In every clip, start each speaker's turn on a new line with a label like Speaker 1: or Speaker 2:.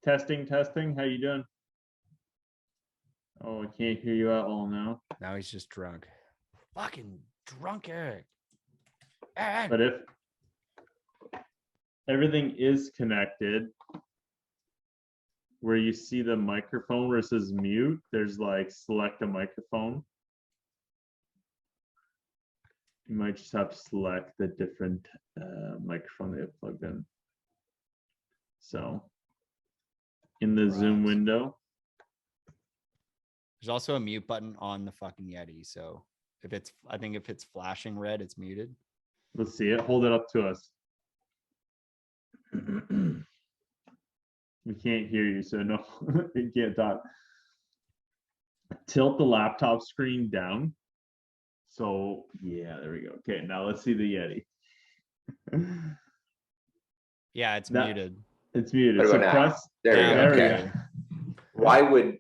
Speaker 1: Testing. How you doing? Oh, I can't hear you at all now.
Speaker 2: Now he's just drunk. Fucking drunk Eric. Ehren.
Speaker 1: But if everything is connected, where you see the microphone where it says mute, there's like select a microphone. You might just have to select the different microphone they have plugged in. So in the Zoom window.
Speaker 2: There's also a mute button on the fucking Yeti. So I think if it's flashing red, it's muted.
Speaker 1: Let's see it. Hold it up to us. We can't hear you, so no, you can't talk. Tilt the laptop screen down. So yeah, there we go. Okay, now let's see the Yeti.
Speaker 2: Yeah, it's muted.
Speaker 1: It's muted. So press.
Speaker 3: There we go. Why would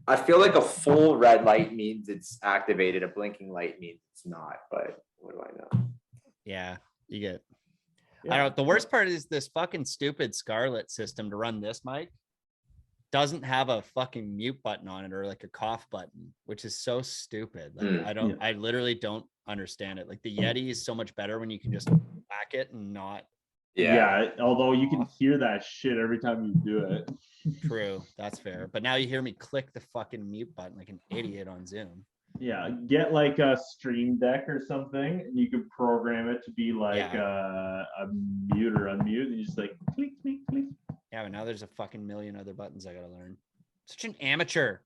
Speaker 3: I feel like a full red light means it's activated, a blinking light means it's not, but what do I know?
Speaker 2: Yeah, you get. I don't. The worst part is this fucking stupid Scarlett system to run this mic doesn't have a fucking mute button on it or like a cough button, which is so stupid. Like I literally don't understand it. Like the Yeti is so much better when you can just whack it and not.
Speaker 1: Yeah, although you can hear that shit every time you do it.
Speaker 2: True, that's fair. But now you hear me click the fucking mute button like an idiot on Zoom.
Speaker 1: Yeah, get like a Stream Deck or something, and you can program it to be like a mute or unmute, and you just like click, click, click.
Speaker 2: Yeah, but now there's a fucking million other buttons I gotta learn. Such an amateur.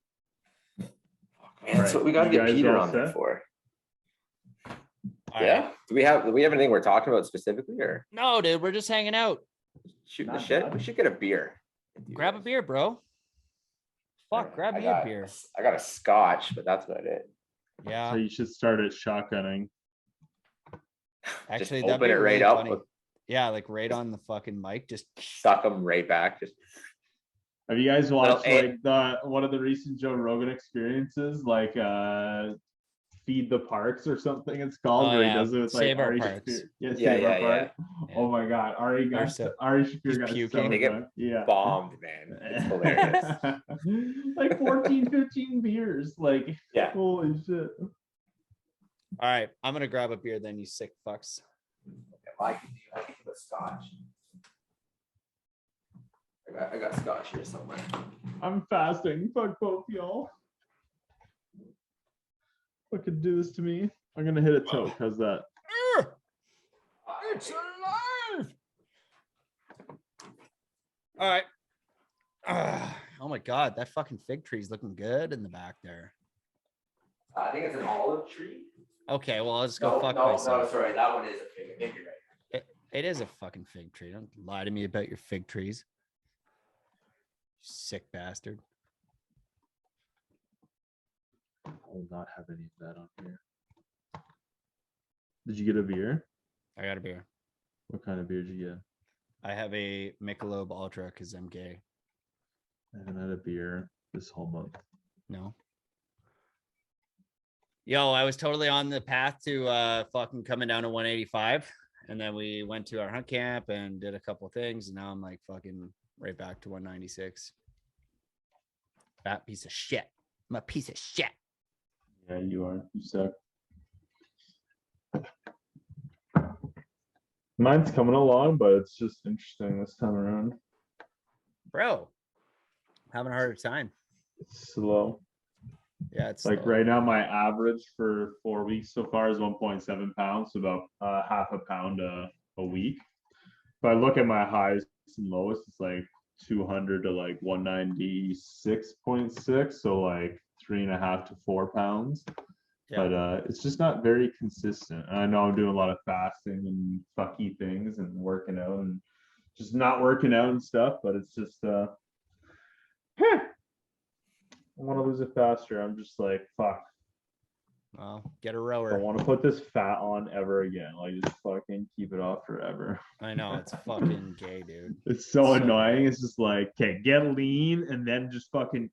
Speaker 3: Man, that's what we gotta get Peter on there for. Yeah. Do we have anything we're talking about specifically, or
Speaker 2: no, dude? We're just hanging out,
Speaker 3: shooting the shit. We should get a beer.
Speaker 2: Grab a beer, bro. Fuck, grab me a beer.
Speaker 3: I got a scotch, but that's about it.
Speaker 2: Yeah.
Speaker 1: So you should start at shotgunning.
Speaker 2: Actually,
Speaker 3: just open it right up.
Speaker 2: Yeah, like right on the fucking mic. Just
Speaker 3: suck them right back. Just.
Speaker 1: Have you guys watched like one of the recent Joe Rogan experiences, like Feed the Parks or something? It's called where he does it with
Speaker 2: Save
Speaker 1: like
Speaker 2: Our
Speaker 1: Ari
Speaker 2: Parks.
Speaker 1: Shaffir. Yeah. Oh my god, Ari Shaffir got
Speaker 2: puking.
Speaker 1: They get
Speaker 3: bombed, man. It's hilarious.
Speaker 1: Like 14, 15 beers. Like holy shit.
Speaker 2: All right, I'm gonna grab a beer then, you sick fucks.
Speaker 3: I can do a scotch. I got scotch here somewhere.
Speaker 1: I'm fasting. Fuck both y'all. Fucking do this to me. I'm gonna hit a toke. How's that?
Speaker 2: It's alive. All right. Oh my god, that fucking fig tree's looking good in the back there.
Speaker 3: I think it's an olive tree.
Speaker 2: Okay, well I'll just go fuck myself.
Speaker 3: No, sorry, that one is a fig. I think you're right.
Speaker 2: It is a fucking fig tree. Don't lie to me about your fig trees. You sick bastard.
Speaker 1: I will not have any of that on here. Did you get a beer?
Speaker 2: I got a beer.
Speaker 1: What kind of beer did you get?
Speaker 2: I have a Michelob Ultra because I'm gay.
Speaker 1: I haven't had a beer this whole month.
Speaker 2: No. Yo, I was totally on the path to fucking coming down to 185. And then we went to our hunt camp and did a couple things. And now I'm like fucking right back to 196. Fat piece of shit. I'm a piece of shit.
Speaker 1: Yeah, you are. You suck. Mine's coming along, but it's just interesting this time around.
Speaker 2: Bro, having a harder time.
Speaker 1: It's slow.
Speaker 2: Yeah, it's
Speaker 1: like
Speaker 2: slow.
Speaker 1: Right now, my average for 4 weeks so far is 1.7 pounds, so about half a pound a week. If I look at my highest and lowest, it's like 200 to like 196.6, so like 3.5 to 4 pounds. Yeah. But it's just not very consistent. And I know I'm doing a lot of fasting and fucky things and working out and just not working out and stuff, but it's just I want to lose it faster. I'm just like, fuck.
Speaker 2: Well, get a rower.
Speaker 1: I don't want to put this fat on ever again. Like, just fucking keep it off forever.
Speaker 2: I know, it's fucking gay, dude.
Speaker 1: It's so annoying. It's just like, okay, get lean and then just fucking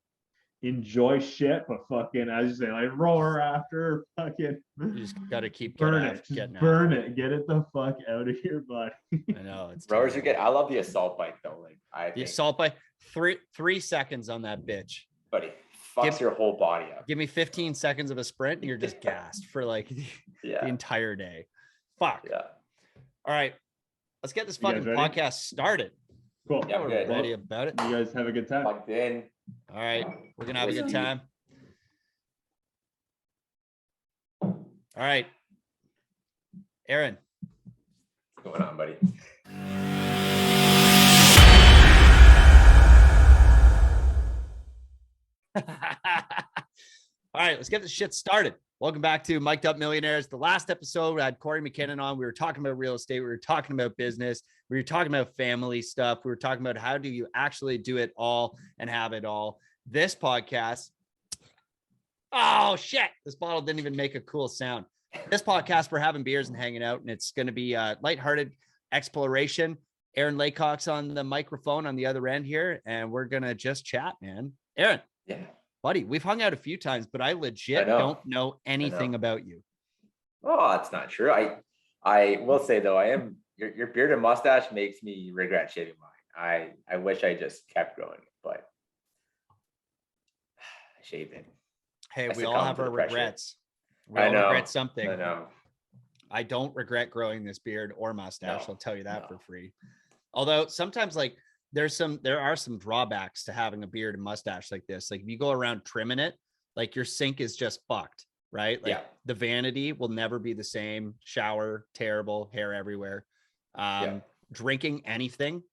Speaker 1: enjoy shit, but fucking, as you say, like roar after, fucking
Speaker 2: You just got to keep
Speaker 1: burn
Speaker 2: getting
Speaker 1: it, just
Speaker 2: getting
Speaker 1: burn
Speaker 2: after
Speaker 1: it, get it the fuck out of here, bud.
Speaker 2: I know it's
Speaker 3: Rowers are
Speaker 2: terrible.
Speaker 3: good. I love the assault bike though. Like I
Speaker 2: The
Speaker 3: think,
Speaker 2: assault by 3 seconds on that bitch.
Speaker 3: buddy, fucks your whole body up.
Speaker 2: Give me 15 seconds of a sprint and you're just gassed for like the entire day. Fuck.
Speaker 3: Yeah.
Speaker 2: All right. Let's get this
Speaker 1: You guys
Speaker 2: fucking
Speaker 1: ready?
Speaker 2: podcast started.
Speaker 1: Cool.
Speaker 3: Yeah,
Speaker 2: We're
Speaker 3: good.
Speaker 2: ready about it.
Speaker 1: You guys have a good time.
Speaker 3: Plugged in.
Speaker 2: All right. We're going to have a good time. All right. Ehren.
Speaker 3: What's going on, buddy?
Speaker 2: All right, let's get this shit started. Welcome back to Mic'd Up Millionaires. The last episode, we had Corey McKinnon on. We were talking about real estate. We were talking about business. We were talking about family stuff. We were talking about how do you actually do it all and have it all. This podcast, oh shit, this bottle didn't even make a cool sound. This podcast, we're having beers and hanging out, and it's going to be a lighthearted exploration. Ehren Laycock's on the microphone on the other end here, and we're going to just chat, man. Ehren.
Speaker 3: Yeah.
Speaker 2: Buddy, we've hung out a few times, but I legit don't know anything about you.
Speaker 3: Oh, that's not true. I will say though, I am your beard and mustache makes me regret shaving mine. I wish I just kept growing it, but I shaved it.
Speaker 2: Hey,
Speaker 3: I
Speaker 2: we all
Speaker 3: succumbed
Speaker 2: have
Speaker 3: to
Speaker 2: our
Speaker 3: the pressure.
Speaker 2: regrets. We
Speaker 3: I
Speaker 2: all
Speaker 3: know.
Speaker 2: regret something.
Speaker 3: I know.
Speaker 2: I don't regret growing this beard or mustache.
Speaker 3: No,
Speaker 2: I'll tell you that
Speaker 3: no.
Speaker 2: for free. Although sometimes like there are some drawbacks to having a beard and mustache like this. Like if you go around trimming it, like your sink is just fucked, right? Like the vanity will never be the same. Shower, terrible, hair everywhere. Drinking anything,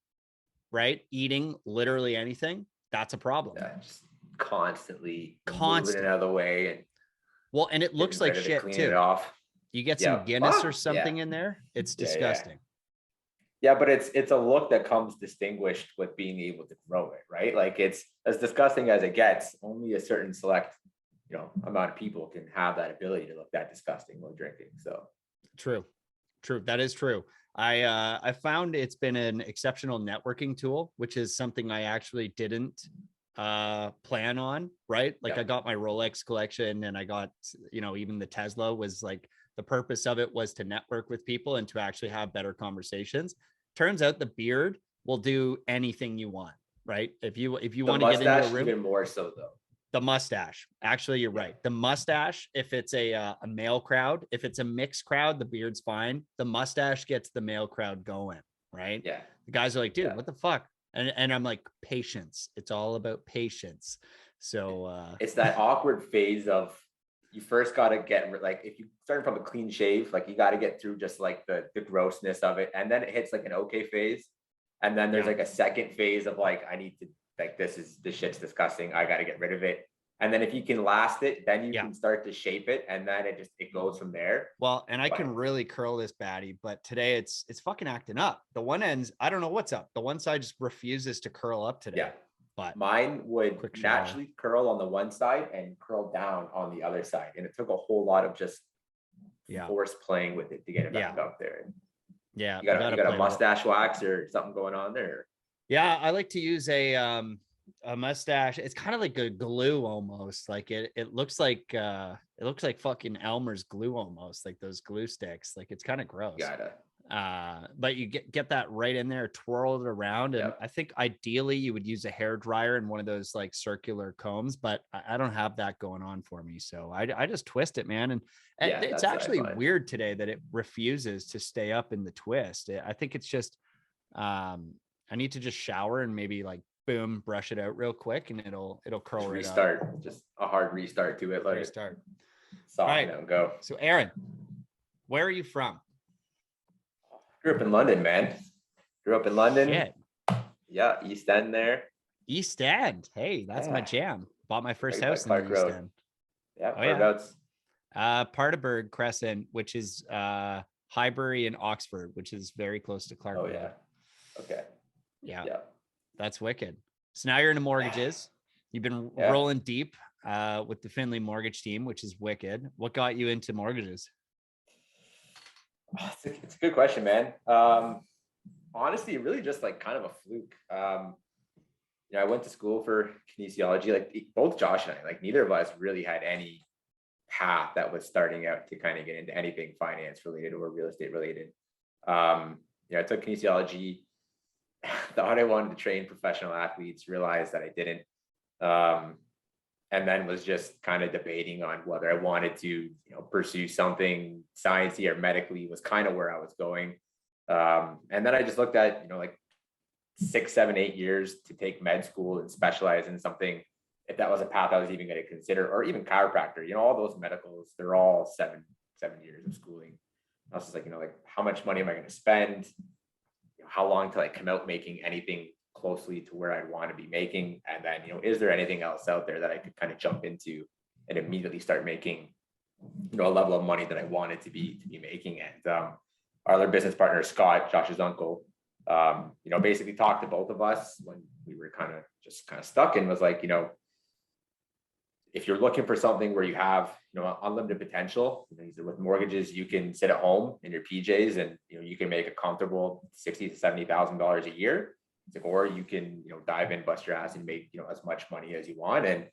Speaker 2: right? Eating literally anything, that's a problem.
Speaker 3: Yeah, just constantly
Speaker 2: Constant.
Speaker 3: moving it out of the way and
Speaker 2: well, and it looks like shit
Speaker 3: cleaning
Speaker 2: too.
Speaker 3: it off.
Speaker 2: You get some Guinness or something in there, it's disgusting.
Speaker 3: Yeah, but it's a look that comes distinguished with being able to grow it, right? Like it's as disgusting as it gets. Only a certain select, amount of people can have that ability to look that disgusting while drinking. So
Speaker 2: true. That is true. I found it's been an exceptional networking tool, which is something I actually didn't plan on, right? Like I got my Rolex collection and I got, even the Tesla was like, the purpose of it was to network with people and to actually have better conversations. Turns out the beard will do anything you want, right? If you want to get into a room,
Speaker 3: even more so though.
Speaker 2: The mustache, actually, you're right. The mustache, if it's a male crowd, if it's a mixed crowd, the beard's fine. The mustache gets the male crowd going, right?
Speaker 3: Yeah.
Speaker 2: The guys are like, dude, what the fuck? And I'm like, patience. It's all about patience. So
Speaker 3: it's that awkward phase of you first got to get like if you start from a clean shave, like you got to get through just like the grossness of it, and then it hits like an okay phase, and then there's like a second phase of like I need to like this shit's disgusting. I got to get rid of it, and then if you can last it, then you can start to shape it, and then it goes from there.
Speaker 2: Well, and I can really curl this baddie, but today it's fucking acting up. The one ends, I don't know what's up. The one side just refuses to curl up today.
Speaker 3: Yeah.
Speaker 2: But
Speaker 3: mine would naturally curl on the one side and curl down on the other side. And it took a whole lot of just force playing with it to get it back up there.
Speaker 2: Yeah.
Speaker 3: You got a mustache wax or something going on there?
Speaker 2: Yeah, I like to use a mustache. It's kind of like a glue almost. Like it looks like fucking Elmer's glue almost, like those glue sticks. Like it's kind of gross. But you get that right in there, twirl it around, and I think ideally you would use a hair dryer and one of those like circular combs, but I don't have that going on for me, so I just twist it, man. And it's actually weird today that it refuses to stay up in the twist. I think it's just I need to just shower and maybe like boom, brush it out real quick, and it'll curl
Speaker 3: just
Speaker 2: right
Speaker 3: restart
Speaker 2: up.
Speaker 3: Just a hard restart to it. Like
Speaker 2: Restart.
Speaker 3: All right, go.
Speaker 2: So Ehren, where are you from?
Speaker 3: Grew up in London, man.
Speaker 2: Shit.
Speaker 3: Yeah, East End there.
Speaker 2: East End. Hey, that's my jam. Bought my first house in the East End.
Speaker 3: Yeah, whereabouts?
Speaker 2: Parterberg Crescent, which is Highbury and Oxford, which is very close to Clark.
Speaker 3: Oh yeah. Okay.
Speaker 2: Yeah. That's wicked. So now you're into mortgages. You've been rolling deep with the Finley mortgage team, which is wicked. What got you into mortgages?
Speaker 3: It's a good question, man. Honestly, really just like kind of a fluke. I went to school for kinesiology. Like both Josh and I, like neither of us really had any path that was starting out to kind of get into anything finance related or real estate related. I took kinesiology, thought I wanted to train professional athletes, realized that I didn't. And then was just kind of debating on whether I wanted to, pursue something sciencey or medically was kind of where I was going. And then I just looked at, like 6, 7, 8 years to take med school and specialize in something, if that was a path I was even going to consider, or even chiropractor, all those medicals, they're all seven years of schooling. I was just like, like how much money am I going to spend? How long till I come out making anything closely to where I'd want to be making? And then, is there anything else out there that I could kind of jump into and immediately start making, a level of money that I wanted to be making? And our other business partner, Scott, Josh's uncle, basically talked to both of us when we were kind of stuck, and was like, if you're looking for something where you have, unlimited potential, with mortgages, you can sit at home in your PJs and, you can make a comfortable $60,000 to $70,000 a year. Or you can, dive in, bust your ass and make, as much money as you want. And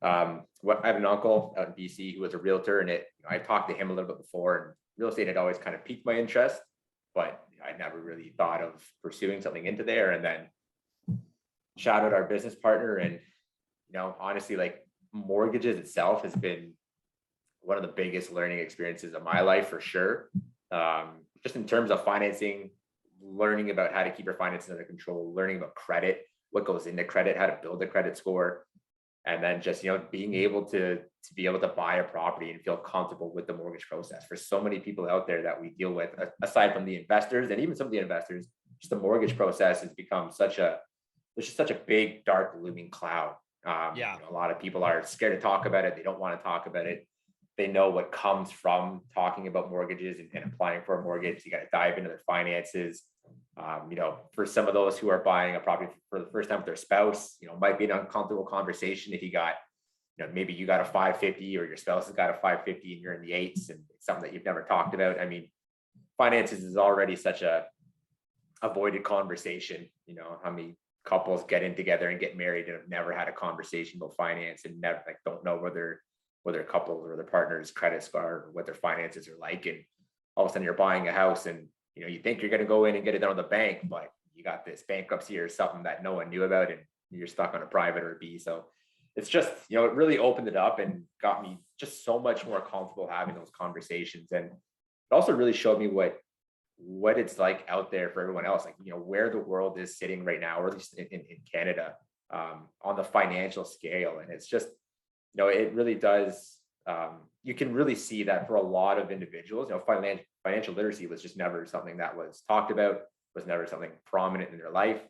Speaker 3: I have an uncle out in BC who was a realtor, and I talked to him a little bit before, and real estate had always kind of piqued my interest, but I never really thought of pursuing something into there. And then shout out our business partner. And, honestly, like mortgages itself has been one of the biggest learning experiences of my life, for sure. Just in terms of financing, learning about how to keep your finances under control, learning about credit, what goes into credit, how to build a credit score, and then just, being able to buy a property and feel comfortable with the mortgage process. For so many people out there that we deal with, aside from the investors and even some of the investors, just the mortgage process has become there's just such a big, dark, looming cloud. A lot of people are scared to talk about it. They don't want to talk about it. They know what comes from talking about mortgages and applying for a mortgage. You got to dive into their finances. For some of those who are buying a property for the first time with their spouse, might be an uncomfortable conversation if you got, maybe you got a 550 or your spouse has got a 550 and you're in the 8s, and it's something that you've never talked about. I mean, finances is already such a avoided conversation. How many couples get in together and get married and have never had a conversation about finance and never don't know whether a couple or their partner's credit score or what their finances are like. And all of a sudden you're buying a house and you think you're going to go in and get it done with the bank, but you got this bankruptcy or something that no one knew about, and you're stuck on a private or a B. So it's just, it really opened it up and got me just so much more comfortable having those conversations. And it also really showed me what it's like out there for everyone else, like, where the world is sitting right now, or at least in Canada, on the financial scale. And it's just, it really does. You can really see that for a lot of individuals, financial literacy was just never something that was talked about, was never something prominent in their life.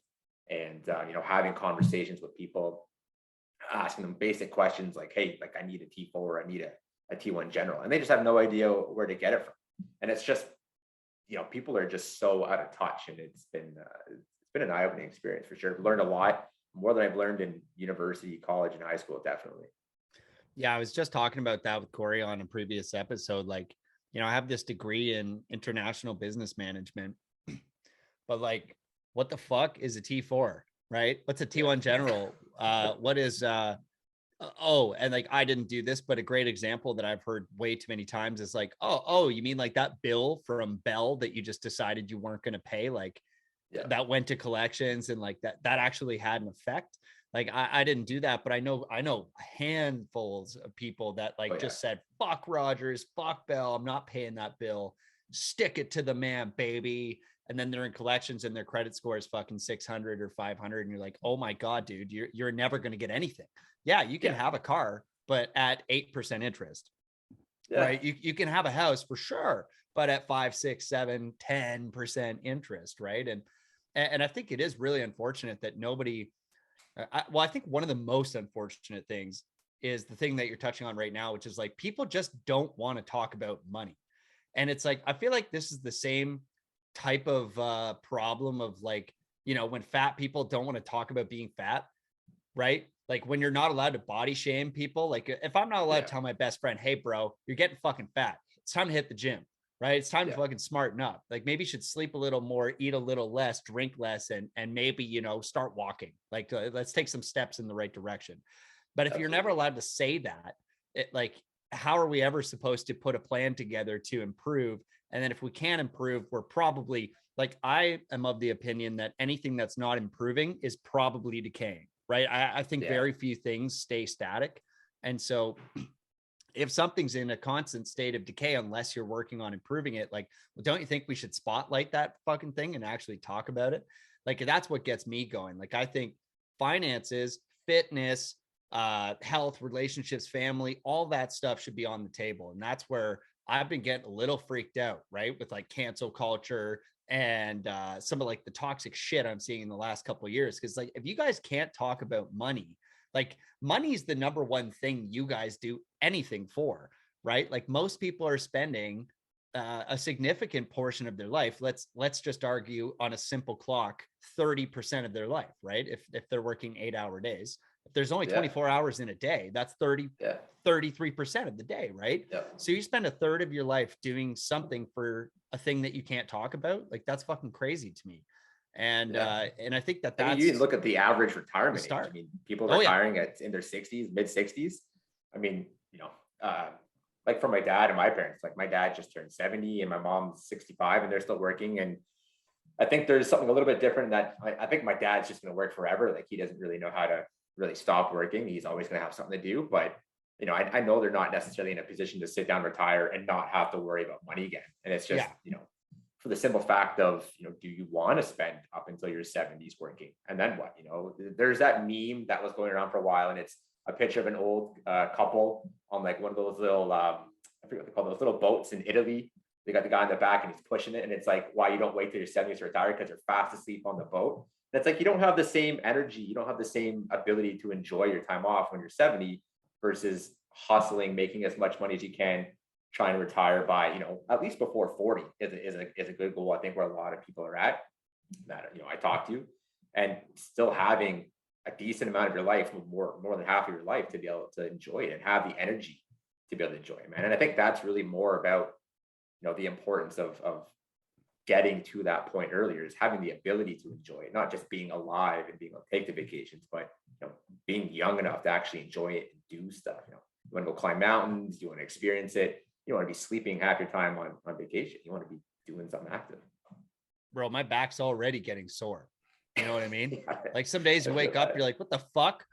Speaker 3: And, having conversations with people, asking them basic questions like, hey, like I need a T4 or I need a T1 general, and they just have no idea where to get it from. And it's just, people are just so out of touch, and it's been an eye-opening experience for sure. Learned a lot more than I've learned in university, college, and high school, definitely.
Speaker 2: Yeah, I was just talking about that with Corey on a previous episode. Like, I have this degree in international business management, but like, what the fuck is a T4, right? What's a T1 general? What is, and like, I didn't do this, but a great example that I've heard way too many times is like, oh, you mean like that bill from Bell that you just decided you weren't going to pay? Like, that went to collections, and like that actually had an effect. Like I didn't do that, but I know handfuls of people that just said, fuck Rogers, fuck Bell, I'm not paying that bill. Stick it to the man, baby. And then they're in collections and their credit score is fucking 600 or 500. And you're like, oh my God, dude, you're never going to get anything. Yeah, you can have a car, but at 8% interest, right? You can have a house for sure, but at 5, 6, 7, 10% interest, right? And I think it is really unfortunate that nobody, I think one of the most unfortunate things is the thing that you're touching on right now, which is like, people just don't want to talk about money. And it's like, I feel like this is the same type of problem of like, when fat people don't want to talk about being fat, right? Like when you're not allowed to body shame people, like if I'm not allowed to tell my best friend, hey bro, you're getting fucking fat, it's time to hit the gym, right? It's time to fucking smarten up. Like maybe you should sleep a little more, eat a little less, drink less, and maybe, you know, start walking. Like let's take some steps in the right direction. But if you're never allowed to say that, like, how are we ever supposed to put a plan together to improve? And then if we can't improve, we're probably like, I am of the opinion that anything that's not improving is probably decaying, right? I think very few things stay static. And so if something's in a constant state of decay, unless you're working on improving it, like, well, don't you think we should spotlight that fucking thing and actually talk about it? Like, that's what gets me going. Like, I think finances, fitness, health, relationships, family, all that stuff should be on the table. And that's where I've been getting a little freaked out, right? With like cancel culture and some of like the toxic shit I'm seeing in the last couple of years. Cause like, if you guys can't talk about money, like money's the number one thing you guys do anything for, right? Like most people are spending a significant portion of their life. Let's just argue on a simple clock, 30% of their life, right? If they're working 8-hour days, if there's only 24 hours in a day, that's 33% of the day, right? So you spend a third of your life doing something for a thing that you can't talk about. Like that's fucking crazy to me. And I think that's,
Speaker 3: I mean, you look at the average retirement age. I mean, people retiring in their 60s, mid 60s. I mean, you know, like for my dad and my parents, like my dad just turned 70 and my mom's 65 and they're still working. And I think there's something a little bit different that I think my dad's just going to work forever. Like he doesn't really know how to really stop working. He's always going to have something to do. But, you know, I know they're not necessarily in a position to sit down, retire and not have to worry about money again. And it's just, you know, for the simple fact of, you know, do you want to spend up until your 70s working? And then what? You know, there's that meme that was going around for a while and it's a picture of an old couple on like one of those little, I forget what they call those little boats in Italy. They got the guy in the back and he's pushing it. And it's like, why you don't wait till your 70s to retire because you're fast asleep on the boat. And it's like, you don't have the same energy. You don't have the same ability to enjoy your time off when you're 70 versus hustling, making as much money as you can, trying to retire by, you know, at least before 40 is a good goal. I think where a lot of people are at that, you know, I talk to, and still having a decent amount of your life, more than half of your life to be able to enjoy it and have the energy to be able to enjoy it, man. And I think that's really more about, you know, the importance of getting to that point earlier is having the ability to enjoy it, not just being alive and being able to take the vacations, but, you know, being young enough to actually enjoy it and do stuff. You know, you want to go climb mountains, you want to experience it. You don't want to be sleeping half your time on vacation. You want to be doing something active.
Speaker 2: Bro, my back's already getting sore. You know what I mean? Like some days you wake up, you're like, what the fuck?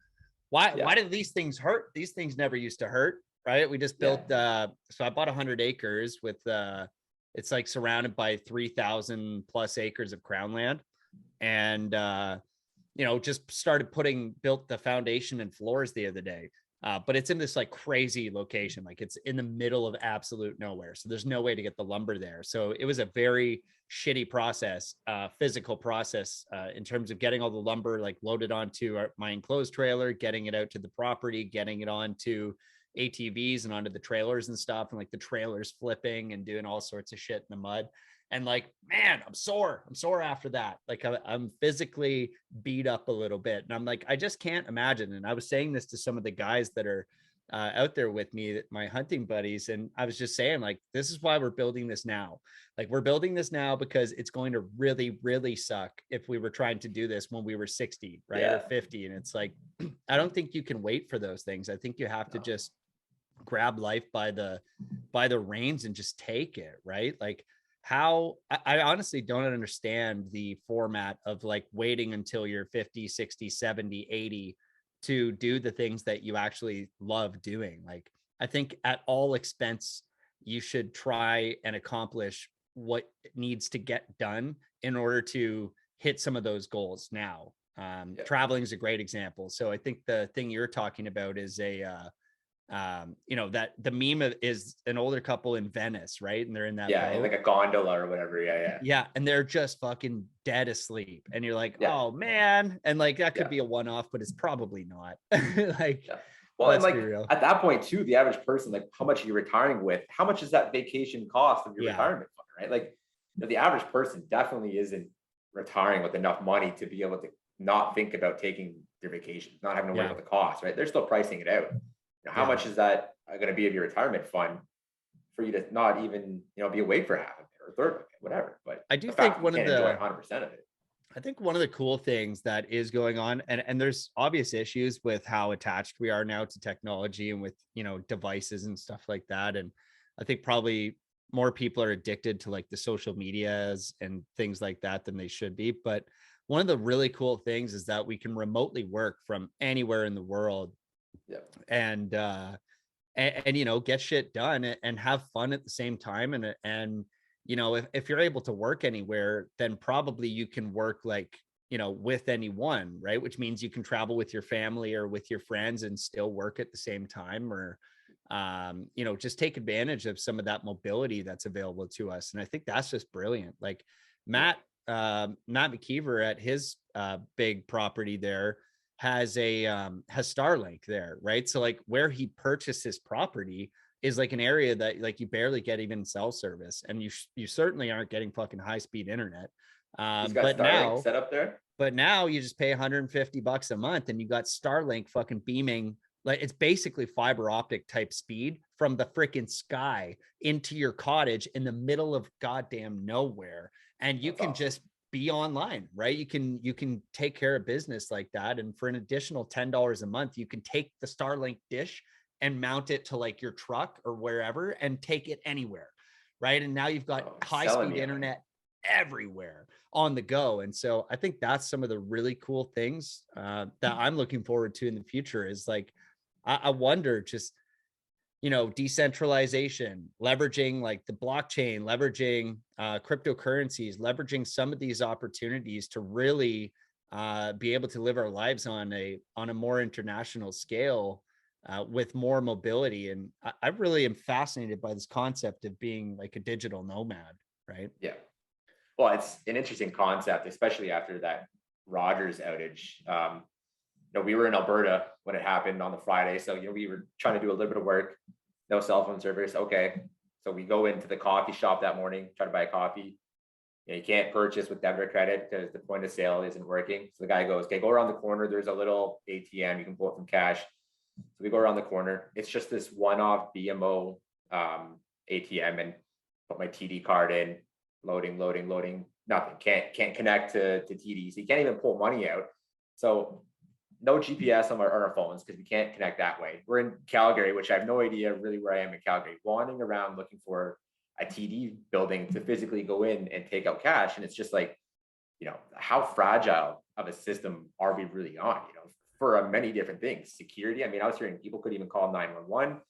Speaker 2: Why did these things hurt? These things never used to hurt, right? We just built, so I bought 100 acres with, it's like surrounded by 3,000 plus acres of crown land. And, you know, just built the foundation and floors the other day. But it's in this like crazy location, like it's in the middle of absolute nowhere. So there's no way to get the lumber there. So it was a very shitty process, physical process, in terms of getting all the lumber like loaded onto my enclosed trailer, getting it out to the property, getting it onto ATVs and onto the trailers and stuff. And like the trailers flipping and doing all sorts of shit in the mud. And like, man, I'm sore after that. Like I'm physically beat up a little bit. And I'm like, I just can't imagine. And I was saying this to some of the guys that are out there with me, my hunting buddies. And I was just saying like, this is why we're building this now. Like we're building this now because it's going to really, really suck if we were trying to do this when we were 60, right? Or 50. And it's like, I don't think you can wait for those things. I think you have to just grab life by the reins and just take it, right? Like, how I honestly don't understand the format of like waiting until you're 50, 60, 70, 80 to do the things that you actually love doing. Like, I think at all expense, you should try and accomplish what needs to get done in order to hit some of those goals now. Traveling is a great example. So I think the thing you're talking about is you know, that the meme is an older couple in Venice, right? And they're in that boat.
Speaker 3: Like a gondola or whatever.
Speaker 2: And they're just fucking dead asleep, and you're like, oh man. And like that could be a one-off, but it's probably not. Like,
Speaker 3: well, and like at that point too, the average person, like how much are you retiring with? How much is that vacation cost of your retirement fund, right? Like, you know, the average person definitely isn't retiring with enough money to be able to not think about taking their vacation, not having to worry about the cost, right? They're still pricing it out. How much is that going to be of your retirement fund for you to not even, be awake for half of it or a third of it, whatever. But
Speaker 2: I do
Speaker 3: the
Speaker 2: think
Speaker 3: fact that you can't enjoy 100% of it.
Speaker 2: I think one of the cool things that is going on, and there's obvious issues with how attached we are now to technology and with, devices and stuff like that. And I think probably more people are addicted to like the social medias and things like that than they should be. But one of the really cool things is that we can remotely work from anywhere in the world.
Speaker 3: Yeah.
Speaker 2: And get shit done and have fun at the same time. And if you're able to work anywhere, then probably you can work like, with anyone, right? Which means you can travel with your family or with your friends and still work at the same time, or just take advantage of some of that mobility that's available to us. And I think that's just brilliant. Like Matt McKeever at his big property there has Starlink there, right? So like where he purchased his property is like an area that like you barely get even cell service, and you certainly aren't getting fucking high speed internet.
Speaker 3: He's got Starlink set up there.
Speaker 2: But now you just pay $150 a month and you got Starlink fucking beaming. Like it's basically fiber optic type speed from the freaking sky into your cottage in the middle of goddamn nowhere. And you can just be online, right? You can take care of business like that. And for an additional $10 a month, you can take the Starlink dish and mount it to like your truck or wherever and take it anywhere, right? And now you've got high speed internet everywhere on the go. And so I think that's some of the really cool things that I'm looking forward to in the future is like, I wonder just, decentralization, leveraging like the blockchain, leveraging cryptocurrencies, leveraging some of these opportunities to really be able to live our lives on a more international scale with more mobility. And I really am fascinated by this concept of being like a digital nomad, right?
Speaker 3: Yeah. Well, it's an interesting concept, especially after that Rogers outage. We were in Alberta when it happened on the Friday. So, we were trying to do a little bit of work, no cell phone service. Okay. So we go into the coffee shop that morning, try to buy a coffee. You can't purchase with debit or credit because the point of sale isn't working. So the guy goes, okay, go around the corner. There's a little ATM. You can pull it from cash. So we go around the corner. It's just this one-off BMO ATM, and put my TD card in, loading, nothing. Can't connect to TD. So you can't even pull money out. So no GPS on our phones because we can't connect that way. We're in Calgary, which I have no idea really where I am in Calgary, wandering around looking for a TD building to physically go in and take out cash. And it's just like, how fragile of a system are we really on, for many different things. Security. I mean, I was hearing people could even call 911,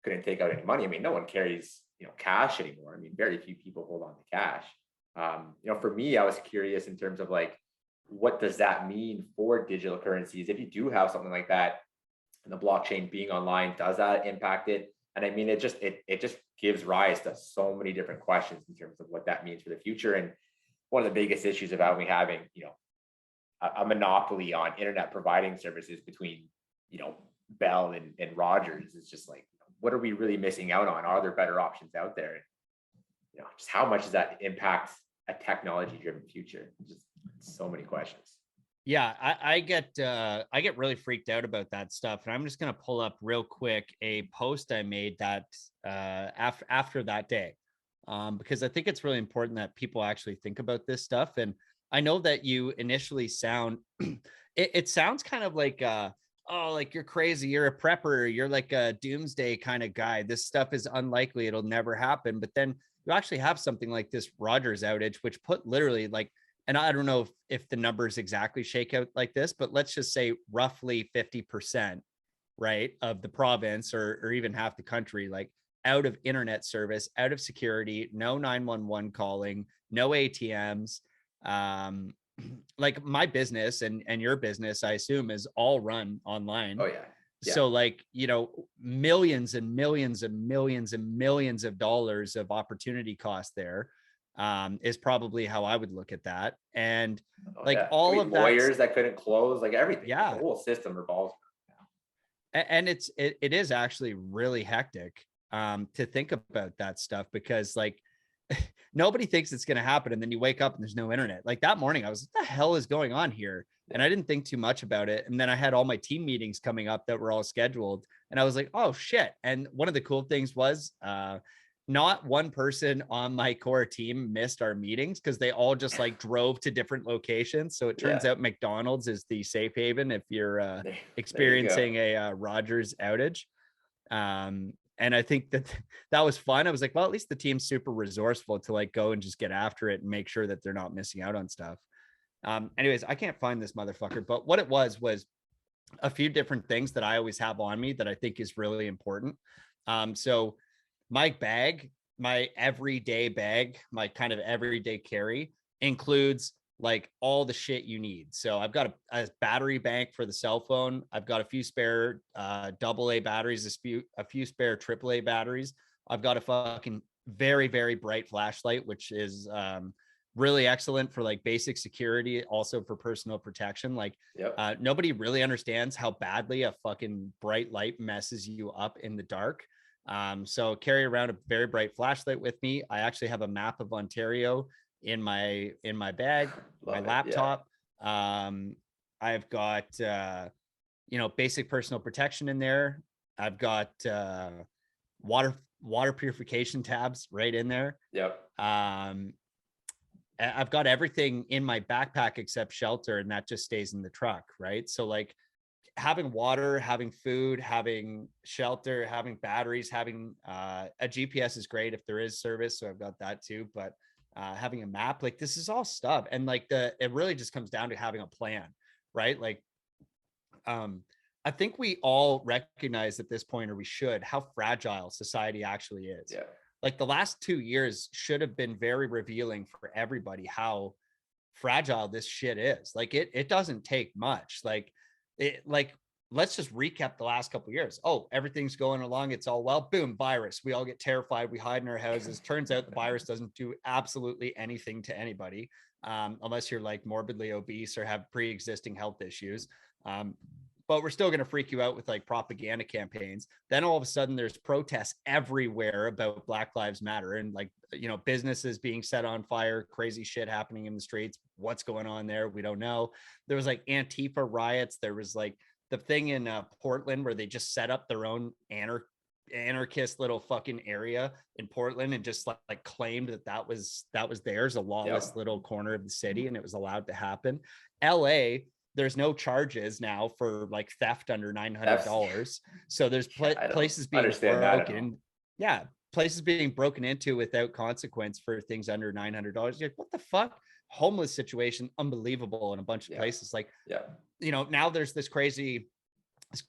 Speaker 3: couldn't take out any money. I mean, no one carries, cash anymore. I mean, very few people hold on to cash. For me, I was curious in terms of like, what does that mean for digital currencies? If you do have something like that, and the blockchain being online, does that impact it? And I mean, it just gives rise to so many different questions in terms of what that means for the future. And one of the biggest issues about me having, a monopoly on internet providing services between, Bell and Rogers is just like, what are we really missing out on? Are there better options out there? Just how much does that impact a technology-driven future? Just so many questions.
Speaker 2: Yeah, I get really freaked out about that stuff, and I'm just gonna pull up real quick a post I made that after that day, because I think it's really important that people actually think about this stuff. And I know that you initially sound it sounds kind of like oh, like you're crazy, you're a prepper, you're like a doomsday kind of guy. This stuff is unlikely, it'll never happen. But then you actually have something like this Rogers outage, which put literally like, and I don't know if the numbers exactly shake out like this, but let's just say roughly 50%, right, of the province or even half the country, like out of internet service, out of security, no 911 calling, no ATMs. Like my business and your business, I assume, is all run online.
Speaker 3: Oh yeah. Yeah.
Speaker 2: So like, millions and millions and millions and millions of dollars of opportunity cost there is probably how I would look at that. And all of
Speaker 3: lawyers that couldn't close, like everything.
Speaker 2: Yeah.
Speaker 3: The whole system revolves
Speaker 2: around. And it is actually really hectic to think about that stuff, because like nobody thinks it's going to happen. And then you wake up and there's no internet. Like that morning I was, what the hell is going on here? And I didn't think too much about it. And then I had all my team meetings coming up that were all scheduled. And I was like, oh shit. And one of the cool things was, not one person on my core team missed our meetings because they all just like drove to different locations. So it turns out McDonald's is the safe haven if you're experiencing a Rogers outage. And I think that was fun. I was like, well, at least the team's super resourceful to like go and just get after it and make sure that they're not missing out on stuff. Anyways, I can't find this motherfucker, but what it was a few different things that I always have on me that I think is really important. So my bag, my everyday bag, my kind of everyday carry includes like all the shit you need. So I've got a battery bank for the cell phone. I've got a few spare AA batteries, a few spare AAA batteries. I've got a fucking very, very bright flashlight, which is really excellent for like basic security, also for personal protection. Like nobody really understands how badly a fucking bright light messes you up in the dark. So carry around a very bright flashlight with me. I actually have a map of Ontario in my bag, my laptop. I've got basic personal protection in there. I've got water purification tabs right in there. I've got everything in my backpack except shelter, and that just stays in the truck, right? So like having water, having food, having shelter, having batteries, having a GPS is great if there is service, so I've got that too. But having a map, like this is all stuff, and like it really just comes down to having a plan, right? Like I think we all recognize at this point, or we should, how fragile society actually is. Like the last 2 years should have been very revealing for everybody how fragile this shit is. Like it doesn't take much. Like let's just recap the last couple of years. Oh, everything's going along. It's all well. Boom, virus. We all get terrified. We hide in our houses. Turns out the virus doesn't do absolutely anything to anybody, unless you're like morbidly obese or have pre-existing health issues. But we're still going to freak you out with like propaganda campaigns. Then all of a sudden there's protests everywhere about Black Lives Matter and like, businesses being set on fire, crazy shit happening in the streets. What's going on there? We don't know. There was like Antifa riots. There was like the thing in Portland where they just set up their own anarchist little fucking area in Portland and just like claimed that was theirs, a lawless little corner of the city, and it was allowed to happen. LA, there's no charges now for like theft under $900. So there's places being broken. Places being broken into without consequence for things under $900. You're like, what the fuck? Homeless situation, unbelievable in a bunch of places. Like, now there's this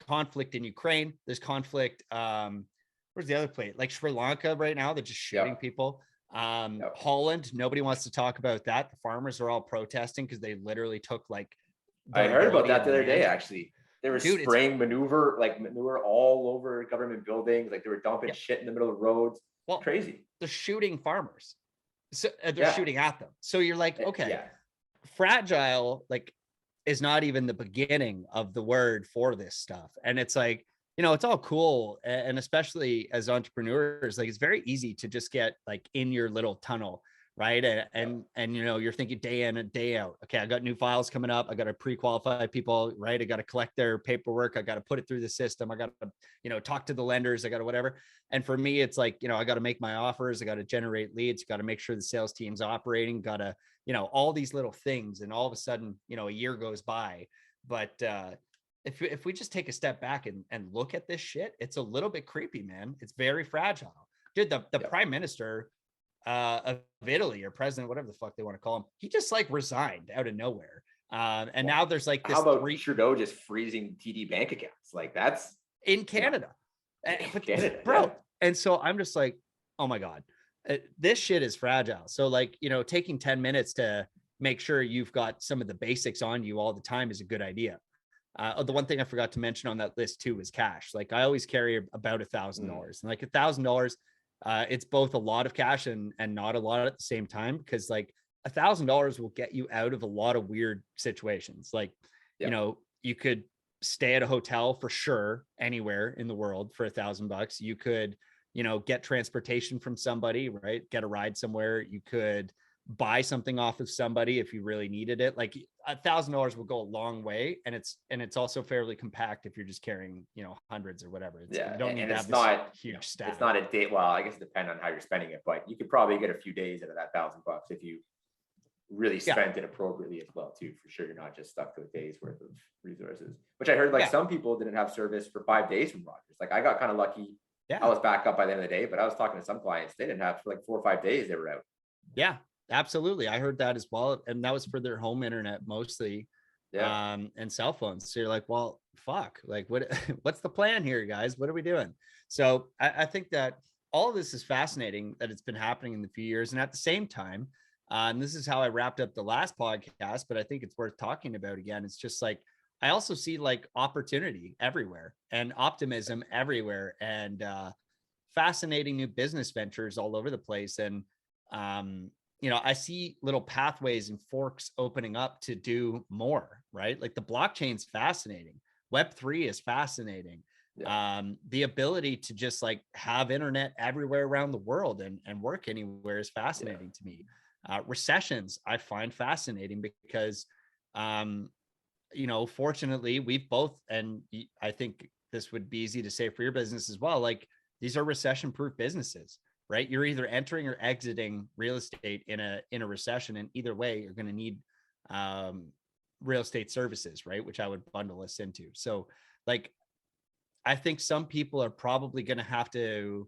Speaker 2: conflict in Ukraine. There's conflict. Where's the other place? Like Sri Lanka right now, they're just shooting people. Holland, nobody wants to talk about that. The farmers are all protesting because they literally took like,
Speaker 3: I heard about that the other day, actually. They were spraying manure all over government buildings. Like they were dumping shit in the middle of roads. Well, crazy.
Speaker 2: They're shooting farmers. So they're shooting at them. So you're like, okay, fragile, like is not even the beginning of the word for this stuff. And it's like, it's all cool. And especially as entrepreneurs, like it's very easy to just get like in your little tunnel. Right. And you're thinking day in and day out. Okay, I got new files coming up. I got to pre-qualify people, right? I got to collect their paperwork. I got to put it through the system. I got to, talk to the lenders. I got to whatever. And for me, it's like, I got to make my offers. I got to generate leads. Got to make sure the sales team's operating. Got to, all these little things. And all of a sudden, a year goes by. But if we just take a step back and look at this shit, it's a little bit creepy, man. It's very fragile. Dude, the prime minister of Italy or president, whatever the fuck they want to call him, he just like resigned out of nowhere. And now there's like this.
Speaker 3: How about Trudeau just freezing TD bank accounts? Like that's
Speaker 2: in Canada. Bro. And so I'm just like, oh my God, this shit is fragile. So like, taking 10 minutes to make sure you've got some of the basics on you all the time is a good idea. The one thing I forgot to mention on that list too is cash. Like I always carry about $1,000 and like $1,000, it's both a lot of cash and not a lot at the same time, because like $1,000 will get you out of a lot of weird situations. Like, you could stay at a hotel for sure anywhere in the world for $1,000. You could, get transportation from somebody, right? Get a ride somewhere. You could, buy something off of somebody if you really needed it. Like $1,000 will go a long way, and it's also fairly compact if you're just carrying, you know, hundreds or whatever. You don't need to have this huge stack.
Speaker 3: It's not a day. Well, I guess it depends on how you're spending it, but you could probably get a few days out of that $1,000 if you really spent it appropriately as well too. For sure, you're not just stuck to a day's worth of resources. Which I heard, like some people didn't have service for 5 days from Rogers. Like I got kind of lucky. I was back up by the end of the day, but I was talking to some clients, they didn't have for like 4 or 5 days they were out.
Speaker 2: Yeah, absolutely. I heard that as well. And that was for their home internet mostly. And cell phones. So you're like, well, fuck, like what's the plan here, guys? What are we doing? So I think that all of this is fascinating that it's been happening in the few years. And at the same time, and this is how I wrapped up the last podcast, but I think it's worth talking about again. It's just like, I also see like opportunity everywhere and optimism everywhere, and fascinating new business ventures all over the place. And, you know, I see little pathways and forks opening up to do more, right? Like the blockchain's fascinating. Web3 is fascinating. The ability to just like have internet everywhere around the world and work anywhere is fascinating to me. Recessions I find fascinating because, you know, fortunately we've both, and I think this would be easy to say for your business as well, like these are recession proof businesses, right? You're either entering or exiting real estate in a recession, and either way you're going to need real estate services, right? Which I would bundle us into. So like, I think some people are probably going to have to,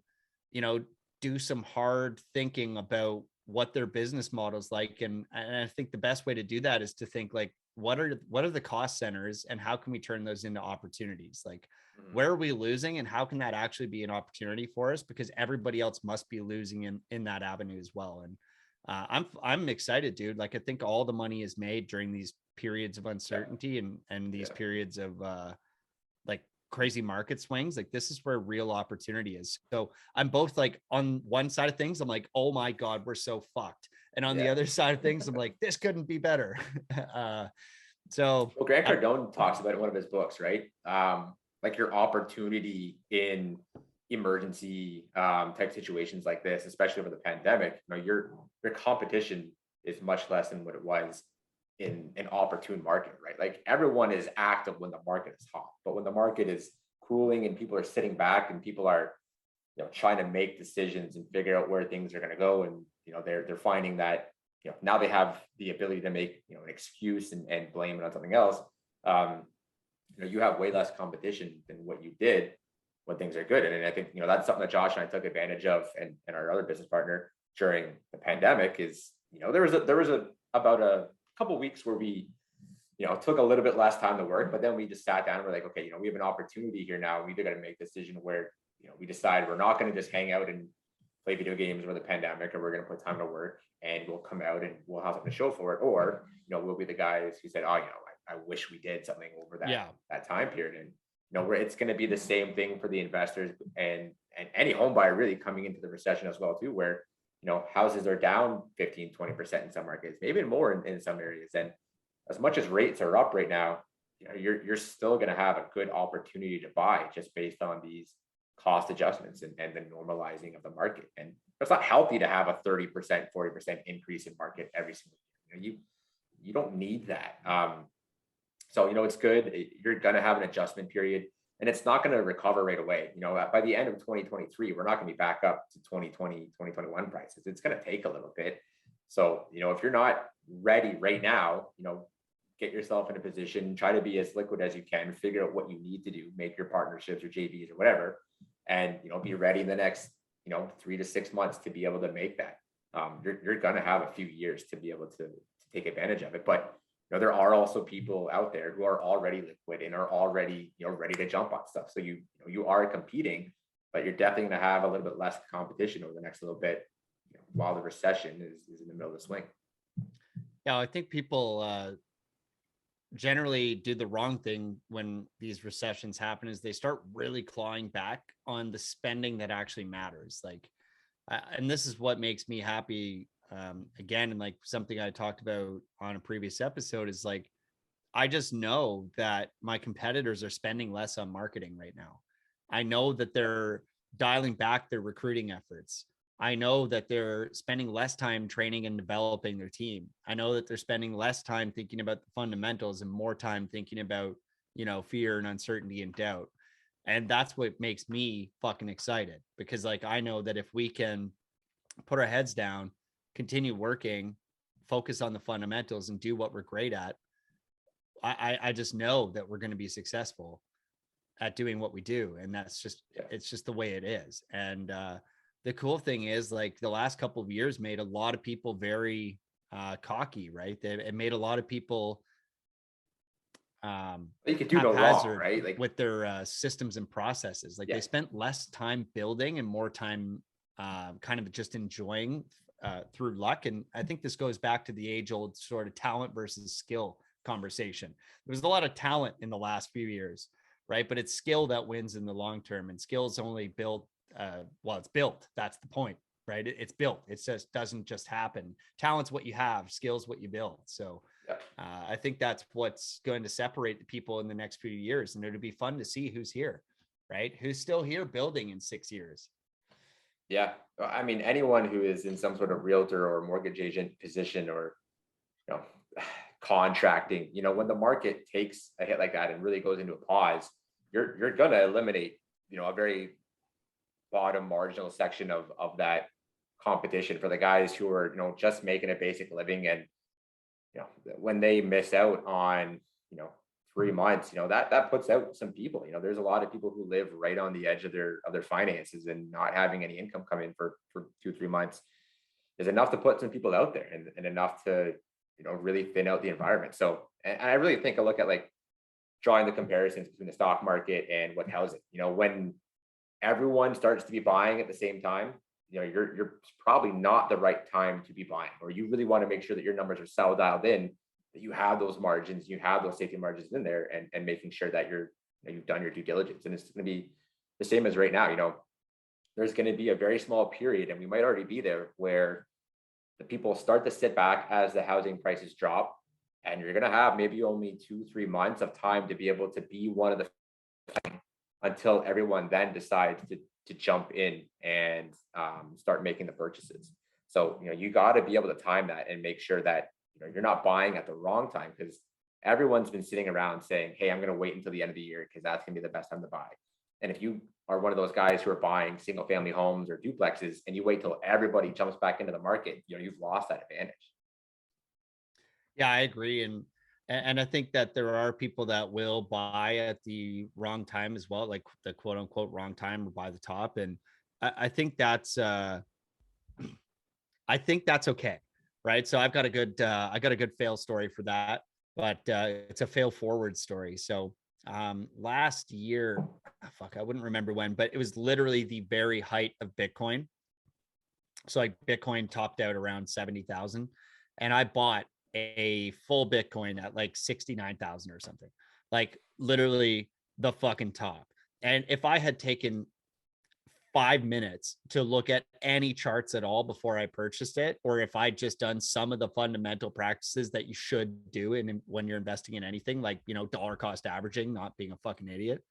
Speaker 2: you know, do some hard thinking about what their business model is like. And I think the best way to do that is to think like, what are the cost centers and how can we turn those into opportunities? Like, where are we losing and how can that actually be an opportunity for us? Because everybody else must be losing in that avenue as well. And I'm excited, dude. Like, I think all the money is made during these periods of uncertainty and these periods of like crazy market swings. Like, this is where real opportunity is. So I'm both like, on one side of things, I'm like, oh my God, we're so fucked. And on the other side of things, I'm like, this couldn't be better. Well,
Speaker 3: Grant Cardone talks about it in one of his books, right? Like your opportunity in emergency type situations like this, especially over the pandemic, you know, your competition is much less than what it was in an opportune market, right? Like everyone is active when the market is hot, but when the market is cooling and people are sitting back and people are, you know, trying to make decisions and figure out where things are going to go, and you know, they're finding that, you know, now they have the ability to make, you know, an excuse and blame it on something else. You know, you have way less competition than what you did when things are good. And I think, you know, that's something that Josh and I took advantage of, and our other business partner during the pandemic is, you know, there was about a couple of weeks where we, you know, took a little bit less time to work, but then we just sat down and we're like, okay, you know, we have an opportunity here now. We either got to make a decision where, you know, we decide we're not going to just hang out and play video games over the pandemic, or we're going to put time to work and we'll come out and we'll have something to show for it. Or, you know, we'll be the guys who said, oh, you know, I wish we did something over that time period. And, you know, where it's going to be the same thing for the investors and any home buyer really coming into the recession as well too, where, you know, houses are down 15-20% in some markets, maybe more in some areas. And as much as rates are up right now, you know, you're still going to have a good opportunity to buy just based on these cost adjustments and the normalizing of the market. And it's not healthy to have a 30%, 40% increase in market every single year. You know, you don't need that. So, you know, it's good. You're going to have an adjustment period, and it's not going to recover right away. You know, by the end of 2023, we're not going to be back up to 2020, 2021 prices. It's going to take a little bit. So, you know, if you're not ready right now, you know, get yourself in a position, try to be as liquid as you can, figure out what you need to do, make your partnerships or JVs or whatever, and, you know, be ready in the next, you know, 3 to 6 months to be able to make that. You're going to have a few years to be able to take advantage of it. But, you know, there are also people out there who are already liquid and are already, you know, ready to jump on stuff. So you are competing, but you're definitely going to have a little bit less competition over the next little bit, you know, while the recession is in the middle of the swing.
Speaker 2: Yeah, I think people generally do the wrong thing when these recessions happen, is they start really clawing back on the spending that actually matters. Like, and this is what makes me happy. Again, and like something I talked about on a previous episode is like, I just know that my competitors are spending less on marketing right now. I know that they're dialing back their recruiting efforts. I know that they're spending less time training and developing their team. I know that they're spending less time thinking about the fundamentals and more time thinking about, fear and uncertainty and doubt. And that's what makes me fucking excited, because like, I know that if we can put our heads down, continue working, focus on the fundamentals and do what we're great at, I just know that we're going to be successful at doing what we do. And that's just, it's just the way it is. And, the cool thing is, like, the last couple of years made a lot of people very cocky, right? It made a lot of people
Speaker 3: you could do no wrong, right? Like
Speaker 2: with their systems and processes. Like they spent less time building and more time kind of just enjoying through luck. And I think this goes back to the age-old sort of talent versus skill conversation. There was a lot of talent in the last few years, right? But it's skill that wins in the long term, and skill's only built. It's built. That's the point, right? It's built. It just doesn't just happen. Talent's what you have, skill's what you build. So I think that's what's going to separate the people in the next few years. And it'll be fun to see who's here, right? Who's still here building in 6 years.
Speaker 3: Yeah. I mean, anyone who is in some sort of realtor or mortgage agent position, or, contracting, when the market takes a hit like that and really goes into a pause, you're going to eliminate, a very bottom marginal section of that competition for the guys who are, just making a basic living. And, when they miss out on, 3 months, that puts out some people. There's a lot of people who live right on the edge of their finances, and not having any income come in for 2-3 months is enough to put some people out there, and enough to, really thin out the environment. So, and I really think I look at, like, drawing the comparisons between the stock market and what housing, when everyone starts to be buying at the same time, you're probably not the right time to be buying, or you really want to make sure that your numbers are so dialed in that you have those margins, you have those safety margins in there, and making sure that you've done your due diligence. And it's going to be the same as right now. There's going to be a very small period, and we might already be there, where the people start to sit back as the housing prices drop, and you're going to have maybe only 2-3 months of time to be able to be one of the, until everyone then decides to jump in and start making the purchases. So, you got to be able to time that and make sure that, you're not buying at the wrong time, because everyone's been sitting around saying, hey, I'm going to wait until the end of the year because that's going to be the best time to buy. And if you are one of those guys who are buying single family homes or duplexes, and you wait till everybody jumps back into the market, you've lost that advantage.
Speaker 2: Yeah, I agree. And I think that there are people that will buy at the wrong time as well, like the quote unquote wrong time, or buy the top. And I think that's okay. Right. So I got a good fail story for that, but it's a fail forward story. So last year, I wouldn't remember when, but it was literally the very height of Bitcoin. So like Bitcoin topped out around 70,000, and I bought a full Bitcoin at like 69,000 or something, like literally the fucking top. And if I had taken 5 minutes to look at any charts at all before I purchased it, or if I'd just done some of the fundamental practices that you should do when you're investing in anything, like, dollar cost averaging, not being a fucking idiot,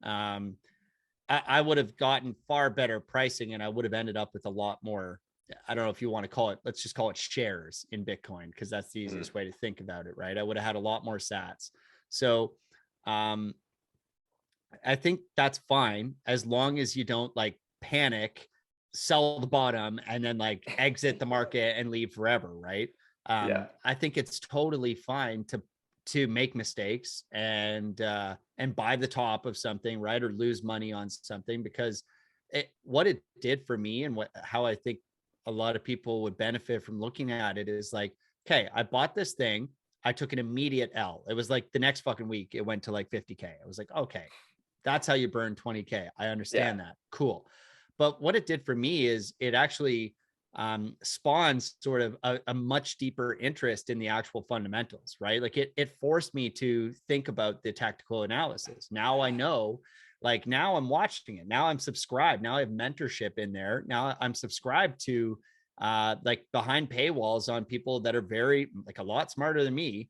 Speaker 2: I would have gotten far better pricing, and I would have ended up with a lot more. I don't know if you want to call it, let's just call it shares in Bitcoin, because that's the easiest way to think about it, right? I would have had a lot more sats. So I think that's fine, as long as you don't like panic, sell the bottom, and then like exit the market and leave forever, right? I think it's totally fine to make mistakes and buy the top of something, right? Or lose money on something, because what it did for me, and how I think a lot of people would benefit from looking at it, is like, okay, I bought this thing, I took an immediate L. It was like the next fucking week, it went to like 50K. I was like, okay, that's how you burn 20K. I understand that. Cool. But what it did for me is it actually spawns sort of a much deeper interest in the actual fundamentals, right? Like it forced me to think about the tactical analysis. Now I know, like, now I'm watching it. Now I'm subscribed. Now I have mentorship in there. Now I'm subscribed to like behind paywalls on people that are very, like, a lot smarter than me,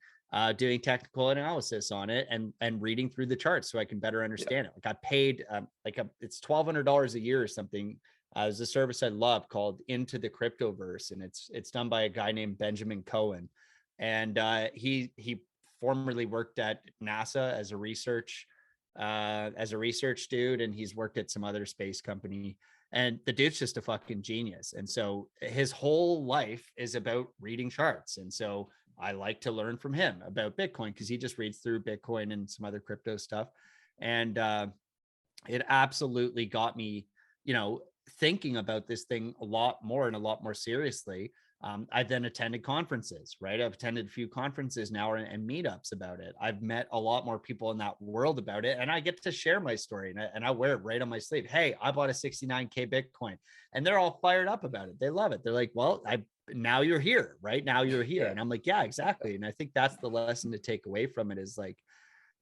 Speaker 2: doing technical analysis on it and reading through the charts so I can better understand it. Like I paid it's $1,200 a year or something There's a service I love called Into the Cryptoverse, and it's done by a guy named Benjamin Cohen, and he formerly worked at NASA as a research dude, and he's worked at some other space company. And the dude's just a fucking genius. And so his whole life is about reading charts. And so I like to learn from him about Bitcoin because he just reads through Bitcoin and some other crypto stuff. And it absolutely got me, thinking about this thing a lot more seriously. I then attended conferences, right? I've attended a few conferences now and meetups about it. I've met a lot more people in that world about it, and I get to share my story, and I wear it right on my sleeve. Hey, I bought a 69K Bitcoin, and they're all fired up about it. They love it. They're like, well, now you're here, right? Now you're here. And I'm like, yeah, exactly. And I think that's the lesson to take away from it is like,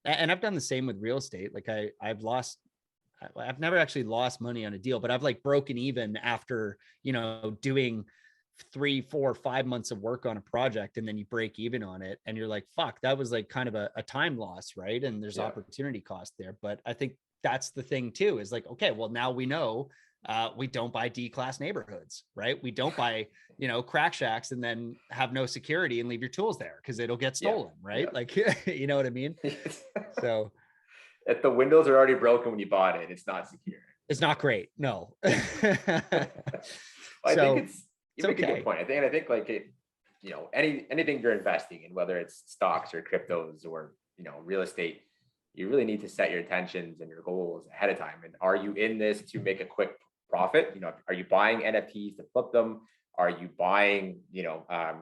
Speaker 2: and I've done the same with real estate. Like I've never actually lost money on a deal, but I've like broken even after, doing 3, 4, 5 months of work on a project, and then you break even on it and you're like, fuck, that was like kind of a time loss, right? And there's opportunity cost there. But I think that's the thing too, is like, okay, well, now we know we don't buy D-class neighborhoods, right? We don't buy, crack shacks and then have no security and leave your tools there because it'll get stolen, right? Like, you know what I mean? So
Speaker 3: if the windows are already broken when you bought it, it's not secure.
Speaker 2: It's not great. No.
Speaker 3: I think you make a good point. I think like anything you're investing in, whether it's stocks or cryptos or real estate, you really need to set your intentions and your goals ahead of time. And are you in this to make a quick profit? Are you buying NFTs to flip them? Are you buying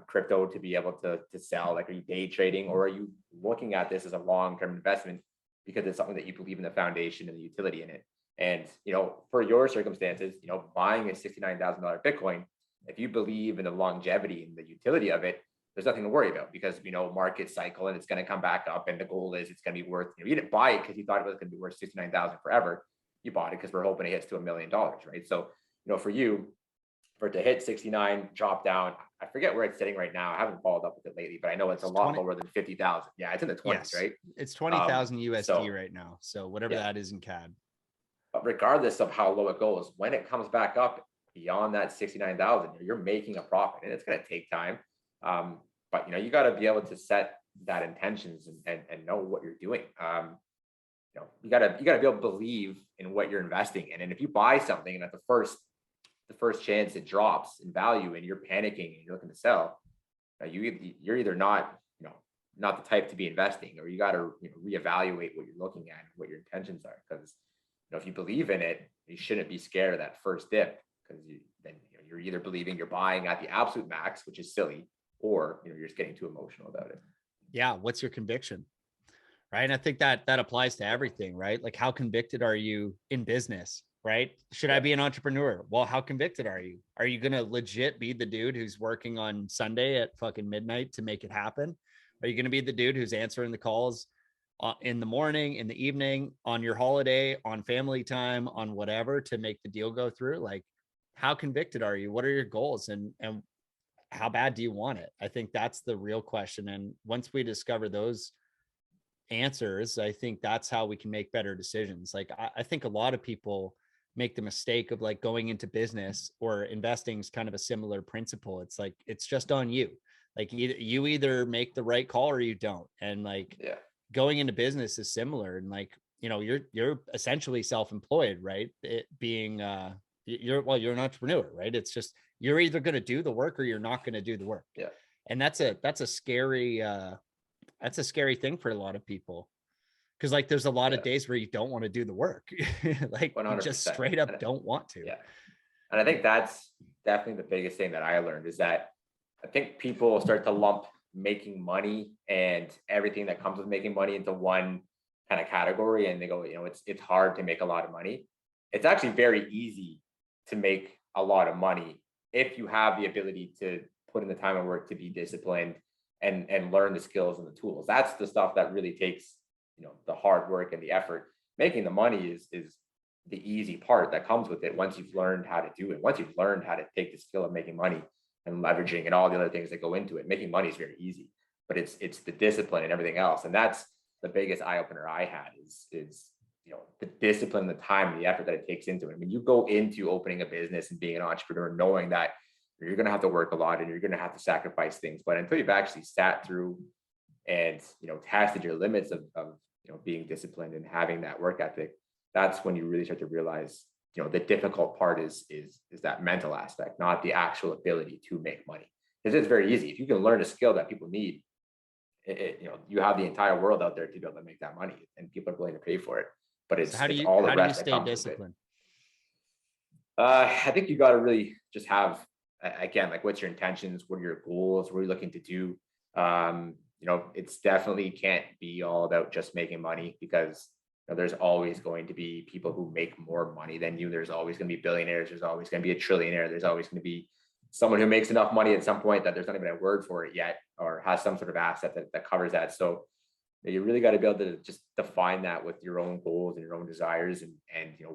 Speaker 3: crypto to be able to sell? Like, are you day trading, or are you looking at this as a long-term investment because it's something that you believe in the foundation and the utility in it? And for your circumstances, buying a $69,000 Bitcoin, if you believe in the longevity and the utility of it, there's nothing to worry about because market cycle and it's going to come back up, and the goal is it's going to be worth. You didn't buy it because you thought it was going to be worth 69,000 forever. You bought it because we're hoping it hits to $1 million, right? So for you, for it to hit 69, drop down, I forget where it's sitting right now. I haven't followed up with it lately, but I know it's a lot lower than 50,000. Yeah, it's in the 20s, yes. Right?
Speaker 2: It's 20,000 USD right now. So whatever that is in CAD.
Speaker 3: But regardless of how low it goes, when it comes back up beyond that 69,000, you're making a profit, and it's going to take time. But you got to be able to set that intentions and know what you're doing. You got to be able to believe in what you're investing in. And if you buy something and at the first chance it drops in value and you're panicking and you're looking to sell, you're either not the type to be investing, or you got to reevaluate what you're looking at and what your intentions are. Because if you believe in it, you shouldn't be scared of that first dip, because then you're either believing you're buying at the absolute max, which is silly, or you're just getting too emotional about it.
Speaker 2: Yeah, what's your conviction? Right. And I think that applies to everything, right? Like, how convicted are you in business, right? Should I be an entrepreneur? Well, how convicted are you? Are you going to legit be the dude who's working on Sunday at fucking midnight to make it happen? Are you going to be the dude who's answering the calls in the morning, in the evening, on your holiday, on family time, on whatever, to make the deal go through? Like, how convicted are you? What are your goals? And how bad do you want it? I think that's the real question. And once we discover those answers, I think that's how we can make better decisions. Like, I think a lot of people make the mistake of like going into business or investing is kind of a similar principle. It's like, it's just on you. Like, you either make the right call or you don't. And like, going into business is similar. And like, you're essentially self-employed, right? It being, you're an entrepreneur, right? It's just, you're either going to do the work or you're not going to do the work.
Speaker 3: Yeah.
Speaker 2: And that's a scary thing for a lot of people. Cause like, there's a lot of days where you don't want to do the work. Like, 100%. You just straight up don't want to.
Speaker 3: Yeah. And I think that's definitely the biggest thing that I learned, is that I think people start to lump making money and everything that comes with making money into one kind of category. And they go, it's hard to make a lot of money. It's actually very easy to make a lot of money if you have the ability to put in the time and work to be disciplined and learn the skills and the tools. That's the stuff that really takes, the hard work and the effort. Making the money is the easy part that comes with it. Once you've learned how to do it, once you've learned how to take the skill of making money and leveraging and all the other things that go into it, making money is very easy, but it's the discipline and everything else. And that's the biggest eye opener I had is, the discipline, the time, the effort that it takes into it. I mean, you go into opening a business and being an entrepreneur knowing that you're going to have to work a lot and you're going to have to sacrifice things, but until you've actually sat through and tested your limits of being disciplined and having that work ethic, that's when you really start to realize the difficult part is that mental aspect, not the actual ability to make money. Because it's very easy. If you can learn a skill that people need, you have the entire world out there to be able to make that money, and people are willing to pay for it. But it's,
Speaker 2: So how do you stay disciplined?
Speaker 3: I think you got to really just have, again, like, what's your intentions? What are your goals? What are you looking to do? It's definitely can't be all about just making money, because there's always going to be people who make more money than you. There's always going to be billionaires. There's always going to be a trillionaire. There's always going to be someone who makes enough money at some point that there's not even a word for it yet, or has some sort of asset that covers that. So you really got to be able to just define that with your own goals and your own desires, and